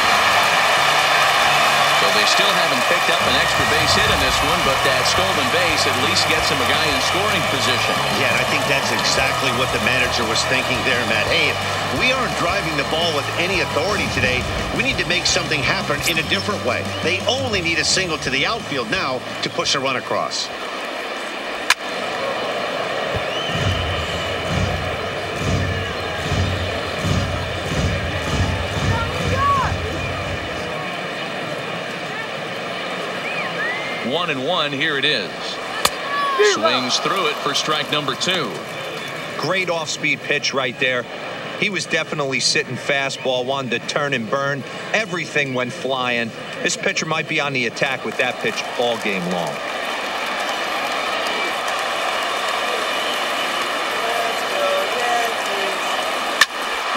So they still haven't picked up an extra base hit in this one, but that stolen base at least gets him a guy in scoring position. Yeah, and I think that's exactly what the manager was thinking there, Matt. Hey, if we aren't driving the ball with any authority today, we need to make something happen in a different way. They only need a single to the outfield now to push a run across. One and one. Here it is. Swings through it for strike number 2. Great off-speed pitch right there. He was definitely sitting fastball, wanted to turn and burn. Everything went flying. This pitcher might be on the attack with that pitch all game long.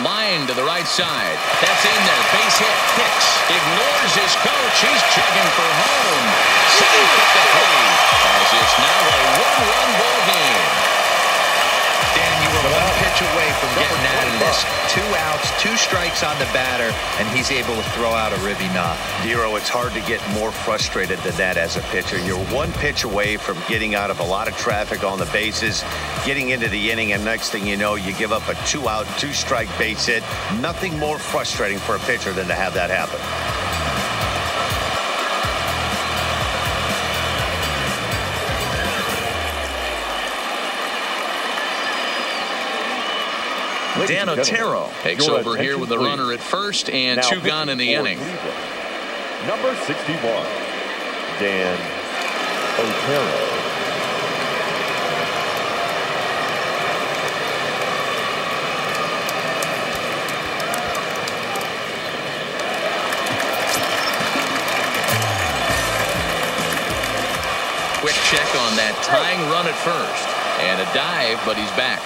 Line to the right side. That's in there. Base hit. Hicks ignores his coach. He's chugging for home. Safe at the plate, as it's now a 1-run ball game. Dan, you were 1 pitch away from getting out of this. 2 outs, 2 strikes on the batter, and he's able to throw out a ribby knock. Dero, it's hard to get more frustrated than that as a pitcher. You're 1 pitch away from getting out of a lot of traffic on the bases, getting into the inning, and next thing you know, you give up a 2-out, 2-strike base hit. Nothing more frustrating for a pitcher than to have that happen. Dan Otero takes over here with the runner at first and now 2 gone in the inning. Number 61, Dan Otero. Quick check on that tying run at first. And a dive, but he's back.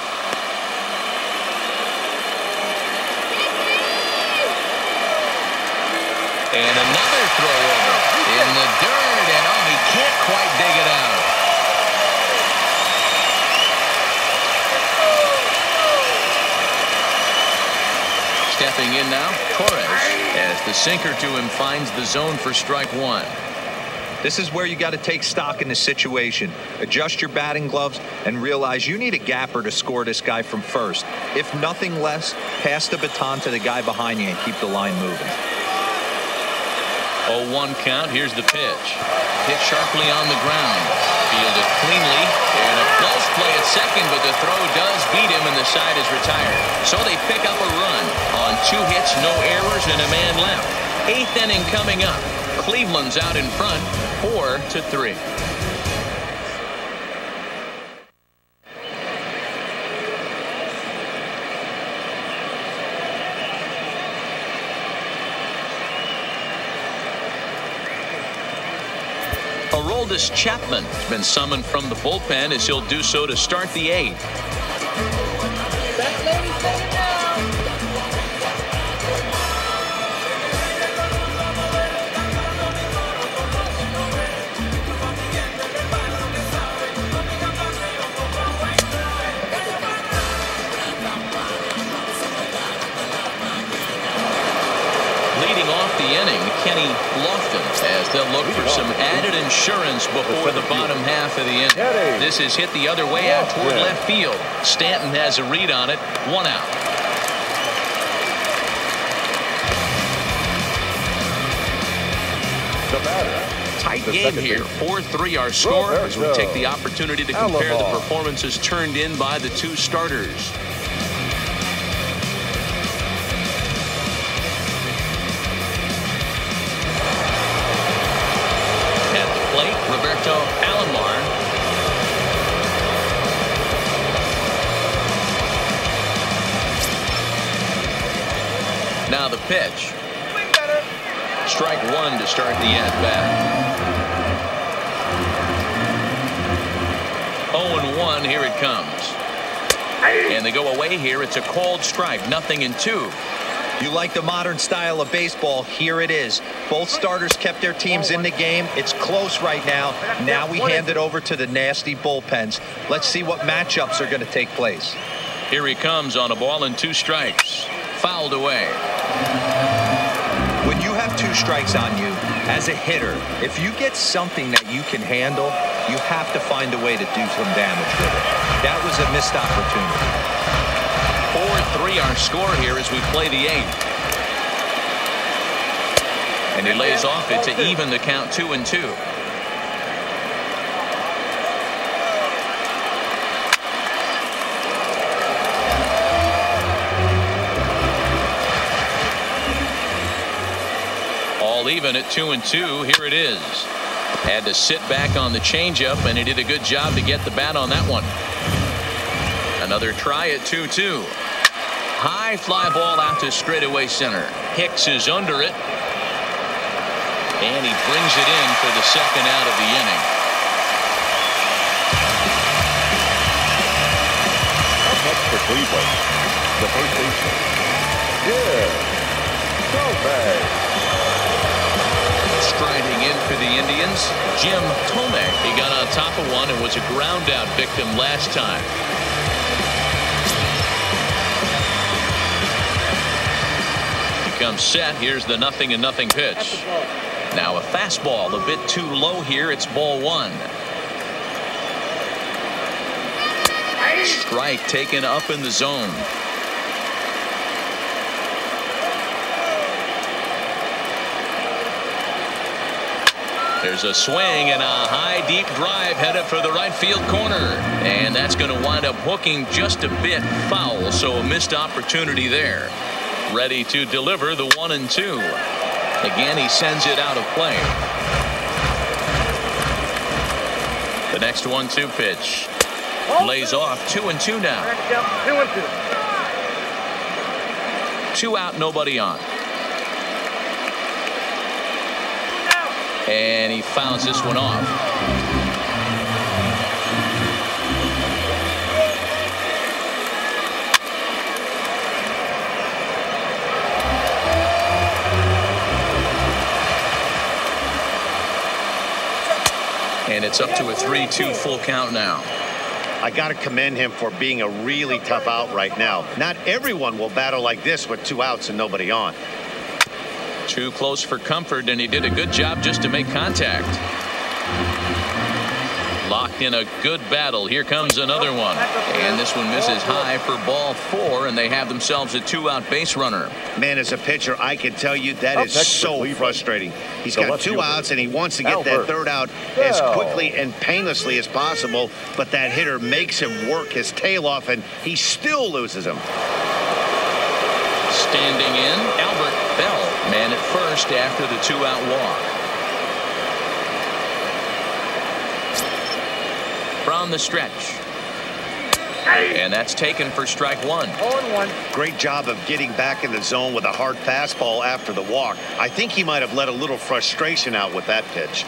And another throw over in the dirt, and oh, he can't quite dig it out. Stepping in now, Torres, as the sinker to him finds the zone for strike 1. This is where you got to take stock in the situation. Adjust your batting gloves and realize you need a gapper to score this guy from first. If nothing less, pass the baton to the guy behind you and keep the line moving. 0-1 count. Here's the pitch. Hit sharply on the ground. Fielded cleanly. And a close play at second, but the throw does beat him and the side is retired. So they pick up a run on 2 hits, no errors, and a man left. 8th inning coming up. Cleveland's out in front, 4-3. Aroldis Chapman has been summoned from the bullpen as he'll do so to start the 8th. That lady's taking down. Leading off the inning, Kenny Lofton, as they'll look for some added insurance before the bottom half of the inning. This is hit the other way out toward left field. Stanton has a read on it. 1 out. The batter. Tight game here. 4-3 our score as we take the opportunity to compare the performances turned in by the 2 starters. Roberto Alomar. Now the pitch. Strike 1 to start the at-bat. 0-1, here it comes. And they go away here. It's a called strike, 0-2. You like the modern style of baseball, here it is. Both starters kept their teams in the game. It's close right now. Now we hand it over to the nasty bullpens. Let's see what matchups are going to take place. Here he comes on a ball and 2 strikes. Fouled away. When you have 2 strikes on you, as a hitter, if you get something that you can handle, you have to find a way to do some damage with it. That was a missed opportunity. 4-3 our score here as we play the 8th. And he lays off it to even the count 2-2. All even at 2-2. Here it is. Had to sit back on the changeup, and he did a good job to get the bat on that one. Another try at 2-2. High fly ball out to straightaway center. Hicks is under it. And he brings it in for the 2nd out of the inning. Up next for Cleveland, the first baseman. Striding in for the Indians, Jim Tomei. He got on top of one and was a ground out victim last time. comes set. Here's the 0-0 pitch. Now a fastball a bit too low here. It's ball 1. Strike taken up in the zone. There's a swing and a high deep drive headed for the right field corner, and that's going to wind up hooking just a bit foul, so a missed opportunity there. Ready to deliver the 1-2. Again, he sends it out of play. The next 1-2 pitch lays off. 2-2 now. 2-2. 2 out, nobody on. And he fouls this one off. And it's up to a 3-2 full count now. I got to commend him for being a really tough out right now. Not everyone will battle like this with 2 outs and nobody on. Too close for comfort, and he did a good job just to make contact. Locked in a good battle. Here comes another one. And this one misses high for ball 4, and they have themselves a 2-out base runner. Man, as a pitcher, I can tell you that is so frustrating. He's got 2 outs, and he wants to get that 3rd out as quickly and painlessly as possible, but that hitter makes him work his tail off, and he still loses him. Standing in, Albert Bell, man at first after the 2-out walk. From the stretch. And that's taken for strike 1. 0-1. Great job of getting back in the zone with a hard fastball after the walk. I think he might have let a little frustration out with that pitch.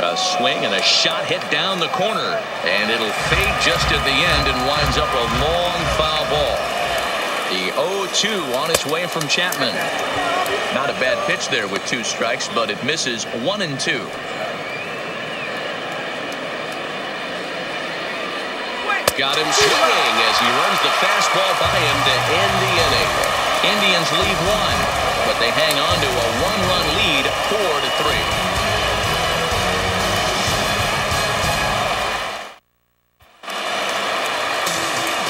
A swing and a shot hit down the corner, and it'll fade just at the end and winds up a long foul ball. The 0-2 on its way from Chapman. Not a bad pitch there with 2 strikes, but it misses 1-2. Got him swinging as he runs the fastball by him to end the inning. Indians lead 1, but they hang on to a 1-run lead, 4-3.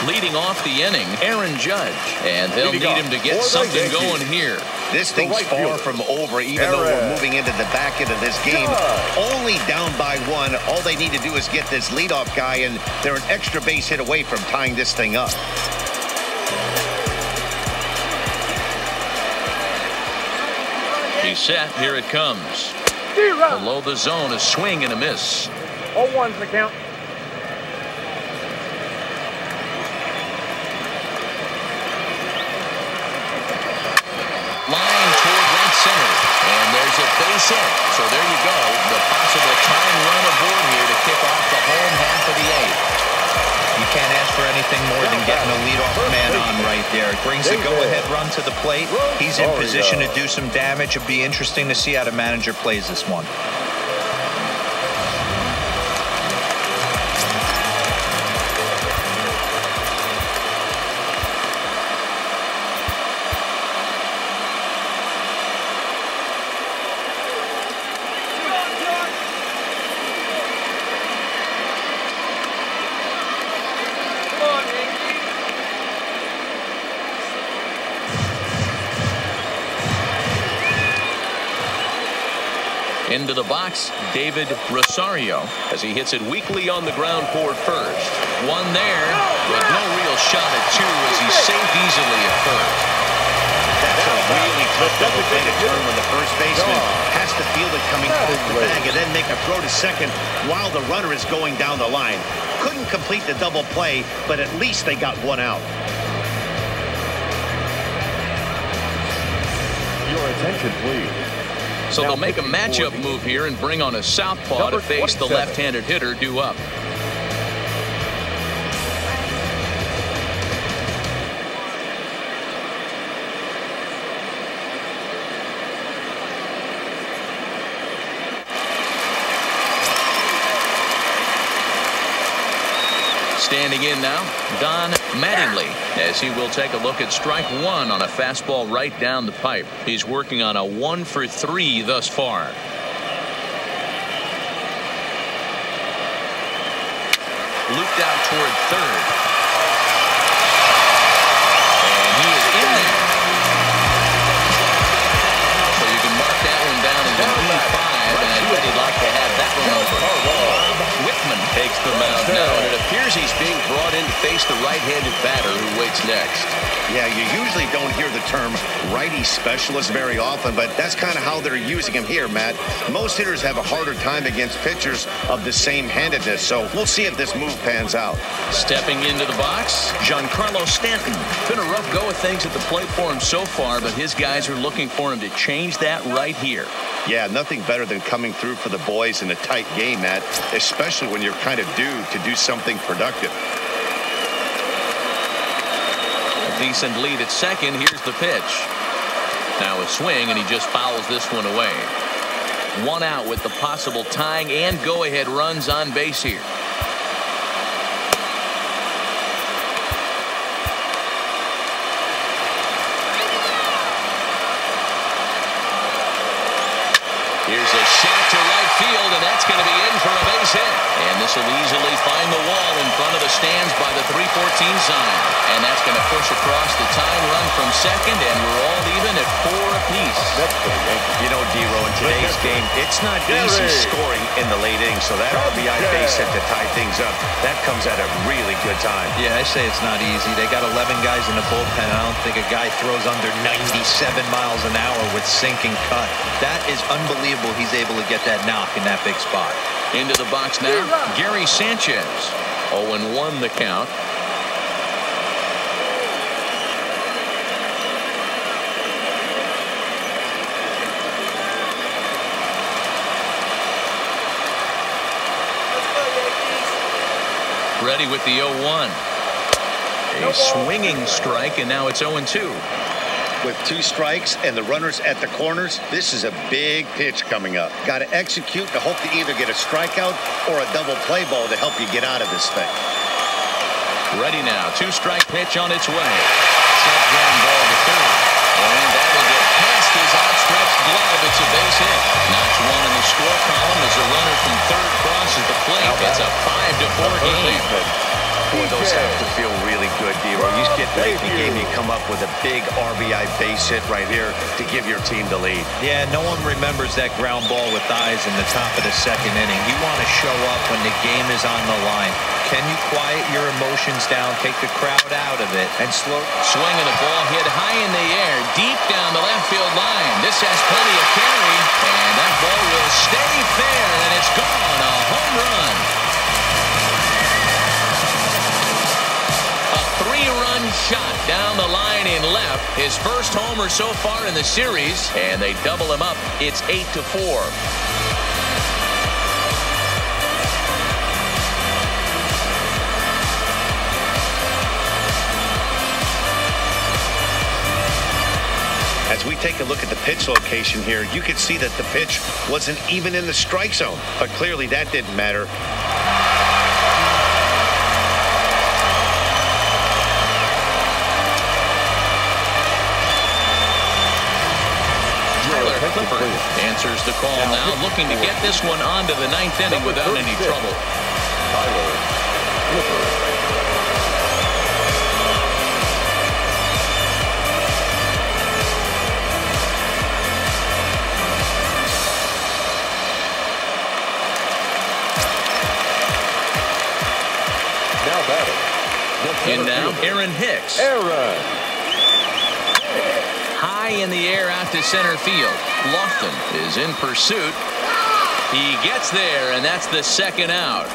Leading off the inning, Aaron Judge, and they'll need him to get something going here. This thing's far from over, even though we're moving into the back end of this game. Only down by 1. All they need to do is get this leadoff guy, and they're an extra base hit away from tying this thing up. He's set. Here it comes. Below the zone, a swing and a miss. 0-1's the count. Line toward right center, and there's a base hit. So there you go, the possible tying run aboard here to kick off the home half of the 8th. You can't ask for anything more than getting a leadoff man on right there. It brings the go-ahead run to the plate. He's in position to do some damage. It'll be interesting to see how the manager plays this one. Into the box, David Rosario, as he hits it weakly on the ground toward first. One there, with no real shot at 2 as he's safe easily at first. That's a really tough double play to turn when the first baseman has to field it coming off the bag and then make a throw to second while the runner is going down the line. Couldn't complete the double play, but at least they got 1 out. Your attention, please. So they'll make a matchup move here and bring on a southpaw to face the left-handed hitter due up. Standing in now, Don Mattingly, as he will take a look at strike one on a fastball right down the pipe. He's working on a 1 for 3 thus far. Looped out toward third. And he is in there. So you can mark that one down as an E5, and I bet he'd like to have that one over. Whitman takes the mound now, and it appears he's being brought in to face the right-handed batter who waits next. Yeah, you usually don't hear the term righty specialist very often, but that's kind of how they're using him here, Matt. Most hitters have a harder time against pitchers of the same handedness, so we'll see if this move pans out. Stepping into the box, Giancarlo Stanton. Been a rough go of things at the plate for him so far, but his guys are looking for him to change that right here. Yeah, nothing better than coming through for the boys in a tight game, Matt, especially when you're kind of due to do something productive. A decent lead at second. Here's the pitch. Now a swing, and he just fouls this one away. One out with the possible tying and go-ahead runs on base here. Here's a shot to right field, and that's going to be in for a base hit. And this will easily find the wall in front of the stands by the 314 sign. And that's going to push across the tying run from second, and we're all even at 4 apiece. You know, D-Row, in today's game, it's not easy scoring in the late innings, so that RBI base hit to tie things up, that comes at a really good time. Yeah, I say it's not easy. They got 11 guys in the bullpen. I don't think a guy throws under 97 miles an hour with sinking cut. That is unbelievable. He's able to get that knock in that big spot. Into the box now, Gary Sanchez. 0-1 the count. Ready with the 0-1. A swinging strike, and now it's 0-2. With 2 strikes and the runners at the corners, this is a big pitch coming up. Got to execute to hope to either get a strikeout or a double play ball to help you get out of this thing. Ready now. 2-strike pitch on its way. Set ground ball to third. And that will get past his outstretched glove. It's a base hit. Notch 1 in the score column as a runner from third crosses the plate. It's a 5-4 game. Boy, those have to feel really good, D-Row. You get late in the game, you come up with a big RBI base hit right here to give your team the lead. Yeah, no one remembers that ground ball with eyes in the top of the second inning. You want to show up when the game is on the line. Can you quiet your emotions down, take the crowd out of it, and slow? Swinging a ball hit high in the air, deep down the left field line. This has plenty of carry, and that ball will stay fair, and it's gone. A home run. A 3-run shot down the line in left. His first homer so far in the series, and they double him up. It's 8-4. As we take a look at the pitch location here, you can see that the pitch wasn't even in the strike zone, but clearly that didn't matter. Clifford answers the call now, looking to get this one onto the 9th inning without any trouble. Now batting. In now, Aaron Hicks. High in the air out to center field. Lofton is in pursuit. He gets there, and that's the second out.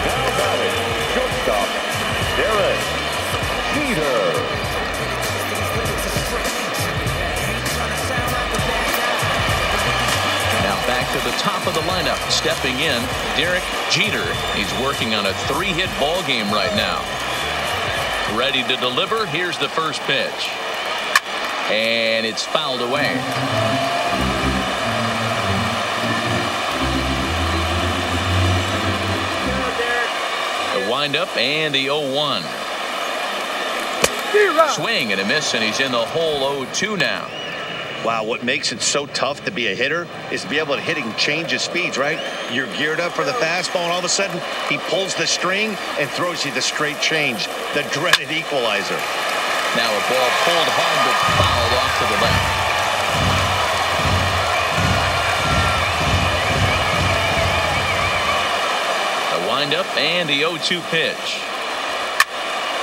Now batting. Shortstop, Derek Jeter. Now back to the top of the lineup. Stepping in, Derek Jeter. He's working on a 3-hit ball game right now. Ready to deliver. Here's the first pitch. And it's fouled away. windup and the 0-1. Swing and a miss, and he's in the hole 0-2 now. Wow, what makes it so tough to be a hitter is to be able to hit and change his speeds, right? You're geared up for the fastball, and all of a sudden, he pulls the string and throws you the straight change, the dreaded equalizer. Now a ball pulled hard but fouled off to the left. A windup and the 0-2 pitch.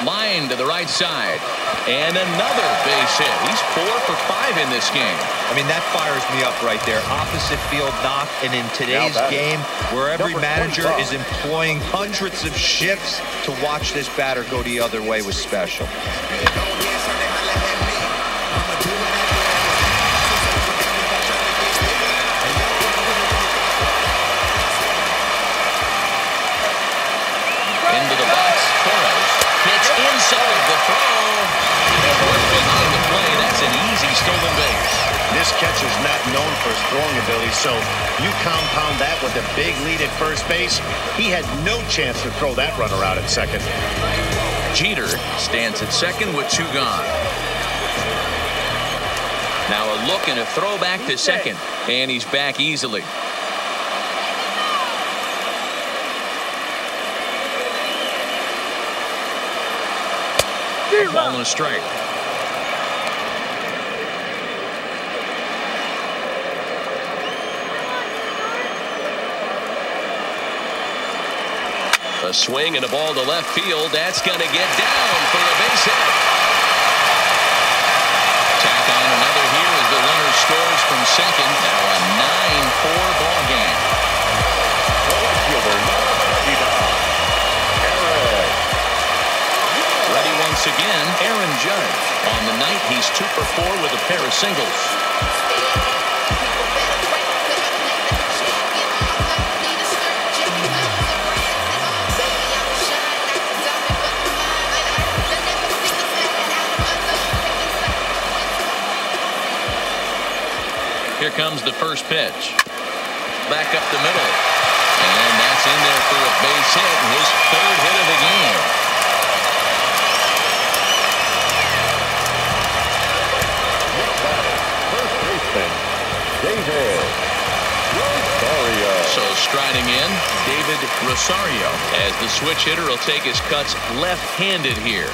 Line to the right side. And another base hit. He's 4 for 5 in this game. I mean, that fires me up right there. Opposite field knock. And in today's game, where every manager is employing hundreds of shifts to watch this batter go the other way, was special. Into the box, Torres. Pitch inside the throw. Work behind the play. That's an easy stolen base. This catcher's not known for his throwing ability, so you compound that with a big lead at first base. He had no chance to throw that runner out at second. Jeter stands at second with 2 gone. Now a look and a throw back to second, and he's back easily. Ball and a strike. A swing and a ball to left field. That's going to get down for a base hit. Tack on another here as the runner scores from second. Now a 9-4 ball game. Ready once again, Aaron Judge. On the night, he's 2 for 4 with a pair of singles. Here comes the first pitch. Back up the middle. And that's in there for a base hit, his 3rd hit of the game. David Rosario. So striding in, David Rosario, as the switch hitter will take his cuts left-handed here.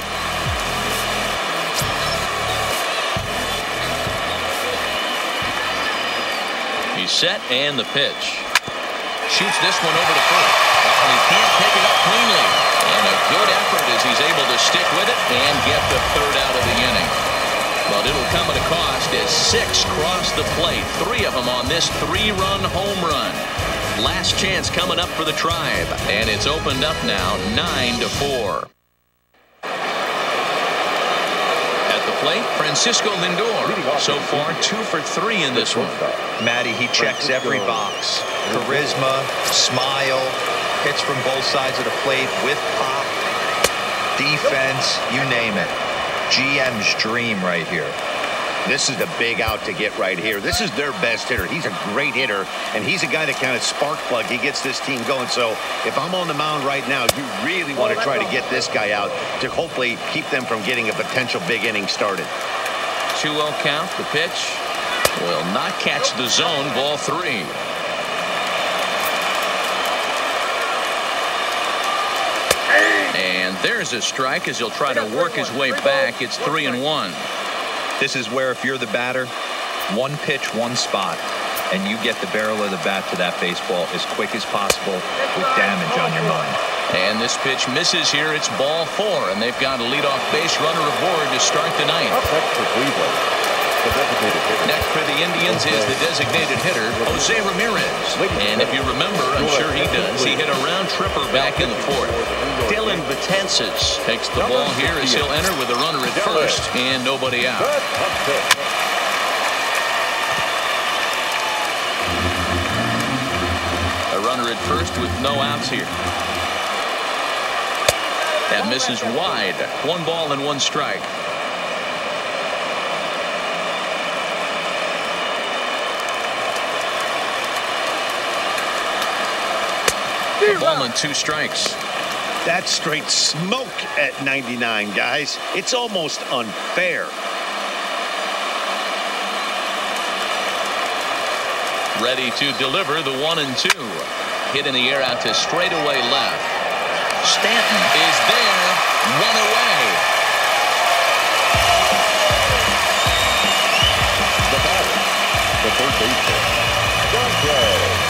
He's set, and the pitch. Shoots this one over to first. And he can't pick it up cleanly. And a good effort as he's able to stick with it and get the 3rd out of the inning. But it'll come at a cost as 6 cross the plate. 3 of them on this 3-run home run. Last chance coming up for the Tribe. And it's opened up now 9-4. Plate, Francisco Lindor. So far, 2 for 3 in this one. Matty, he checks every box. Charisma, smile, hits from both sides of the plate with pop, defense, you name it. GM's dream right here. This is the big out to get right here. This is their best hitter. He's a great hitter, and he's a guy that kind of spark plug. He gets this team going. So if I'm on the mound right now, you really want to try to get this guy out to hopefully keep them from getting a potential big inning started. 2-0 count. The pitch will not catch the zone. Ball 3. And there's a strike as he'll try to work his way back. It's 3-1. This is where if you're the batter, 1 pitch, 1 spot, and you get the barrel of the bat to that baseball as quick as possible with damage on your mind. And this pitch misses here. It's ball 4, and they've got a leadoff base runner aboard to start the 9th. Next for the Indians is the designated hitter, Jose Ramirez. And if you remember, I'm sure he does, he hit a round tripper back in the 4th. Dylan Betances takes the ball here as he'll enter with a runner at first and nobody out. A runner at first with no outs here. That misses wide. 1 ball and 1 strike. A ball and 2 strikes. That's straight smoke at 99, guys. It's almost unfair. Ready to deliver the 1-2. Hit in the air out to straightaway left. Stanton is there. One away. The batter, the third baseman, Dante.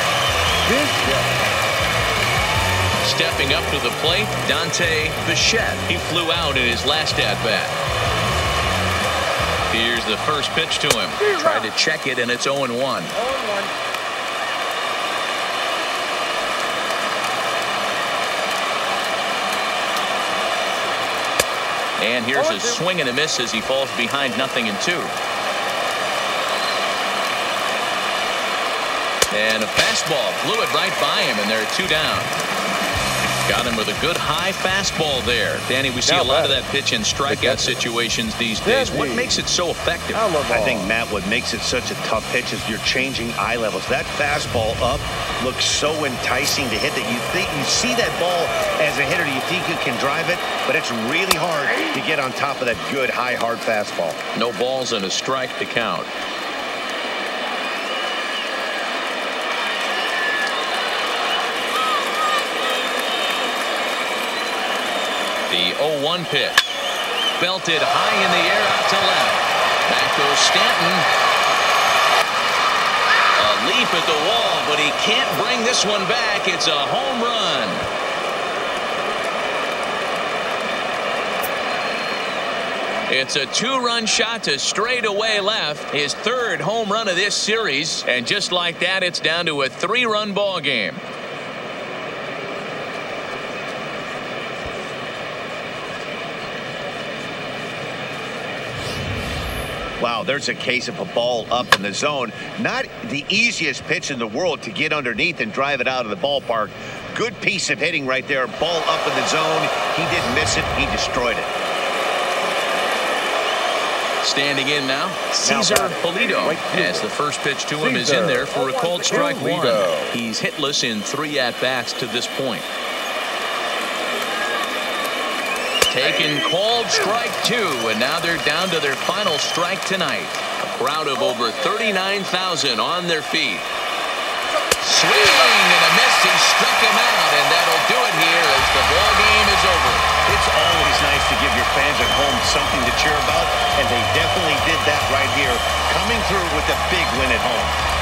Stepping up to the plate, Dante Bichette. He flew out in his last at-bat. Here's the first pitch to him. Tried to check it, and it's 0-1. 0-1. And here's a swing and a miss as he falls behind 0-2. And a fastball flew it right by him, and there are 2 down. Got him with a good high fastball there. Danny, we see a lot of that pitch in strikeout situations these days. What makes it so effective? I think, Matt, what makes it such a tough pitch is you're changing eye levels. That fastball up looks so enticing to hit that you see that ball as a hitter, you think you can drive it, but it's really hard to get on top of that good, high, hard fastball. No balls and a strike to count. The 0-1 pitch. Belted high in the air out to left. Back goes Stanton. A leap at the wall, but he can't bring this one back. It's a home run. It's a 2-run shot to straightaway left. His 3rd home run of this series. And just like that, it's down to a 3-run ball game. Wow, there's a case of a ball up in the zone. Not the easiest pitch in the world to get underneath and drive it out of the ballpark. Good piece of hitting right there. Ball up in the zone. He didn't miss it. He destroyed it. Standing in now, Cesar Polito, as the first pitch to him is in there for a called strike 1. He's hitless in 3 at-bats to this point. Taken called strike 2, and now they're down to their final strike tonight. A crowd of over 39,000 on their feet. Swing and a miss. He struck him out, and that'll do it here as the ball game is over. It's always nice to give your fans at home something to cheer about, and they definitely did that right here, coming through with a big win at home.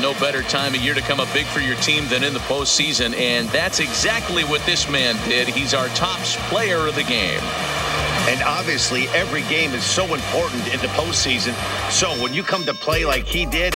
No better time of year to come up big for your team than in the postseason, and that's exactly what this man did. He's our top player of the game. And obviously, every game is so important in the postseason. So when you come to play like he did,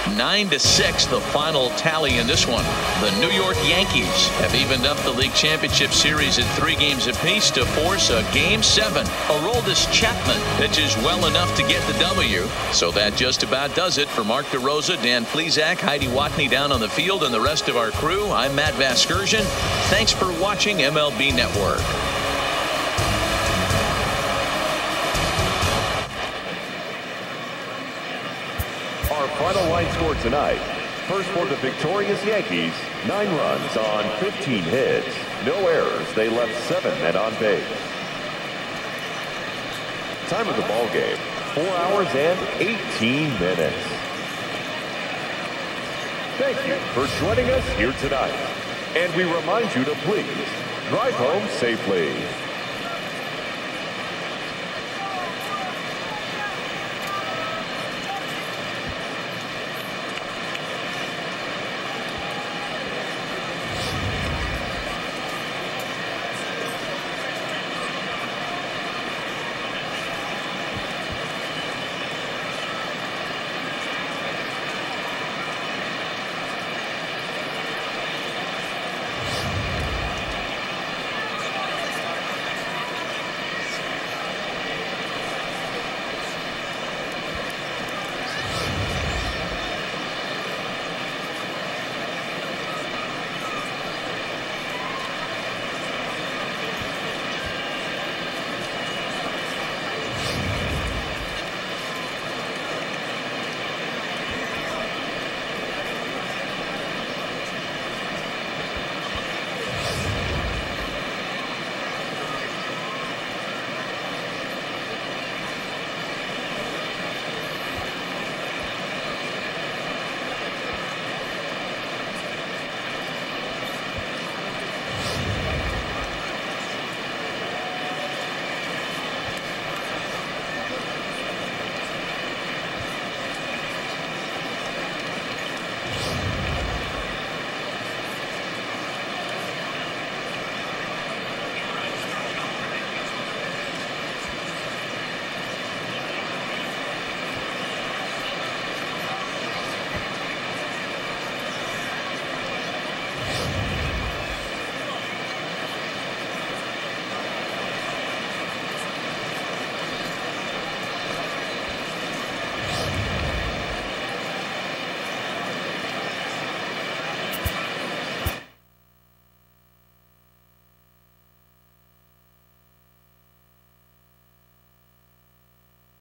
9-6 the final tally in this one. The New York Yankees have evened up the league championship series at 3 games apiece to force a Game 7. Aroldis Chapman pitches well enough to get the W. So that just about does it. For Mark DeRosa, Dan Plesac, Heidi Watney down on the field, and the rest of our crew, I'm Matt Vasgersian. Thanks for watching MLB Network. Our final line score tonight. First for the victorious Yankees, 9 runs on 15 hits. No errors. They left 7 men on base. Time of the ball game, 4 hours and 18 minutes. Thank you for joining us here tonight. And we remind you to please drive home safely.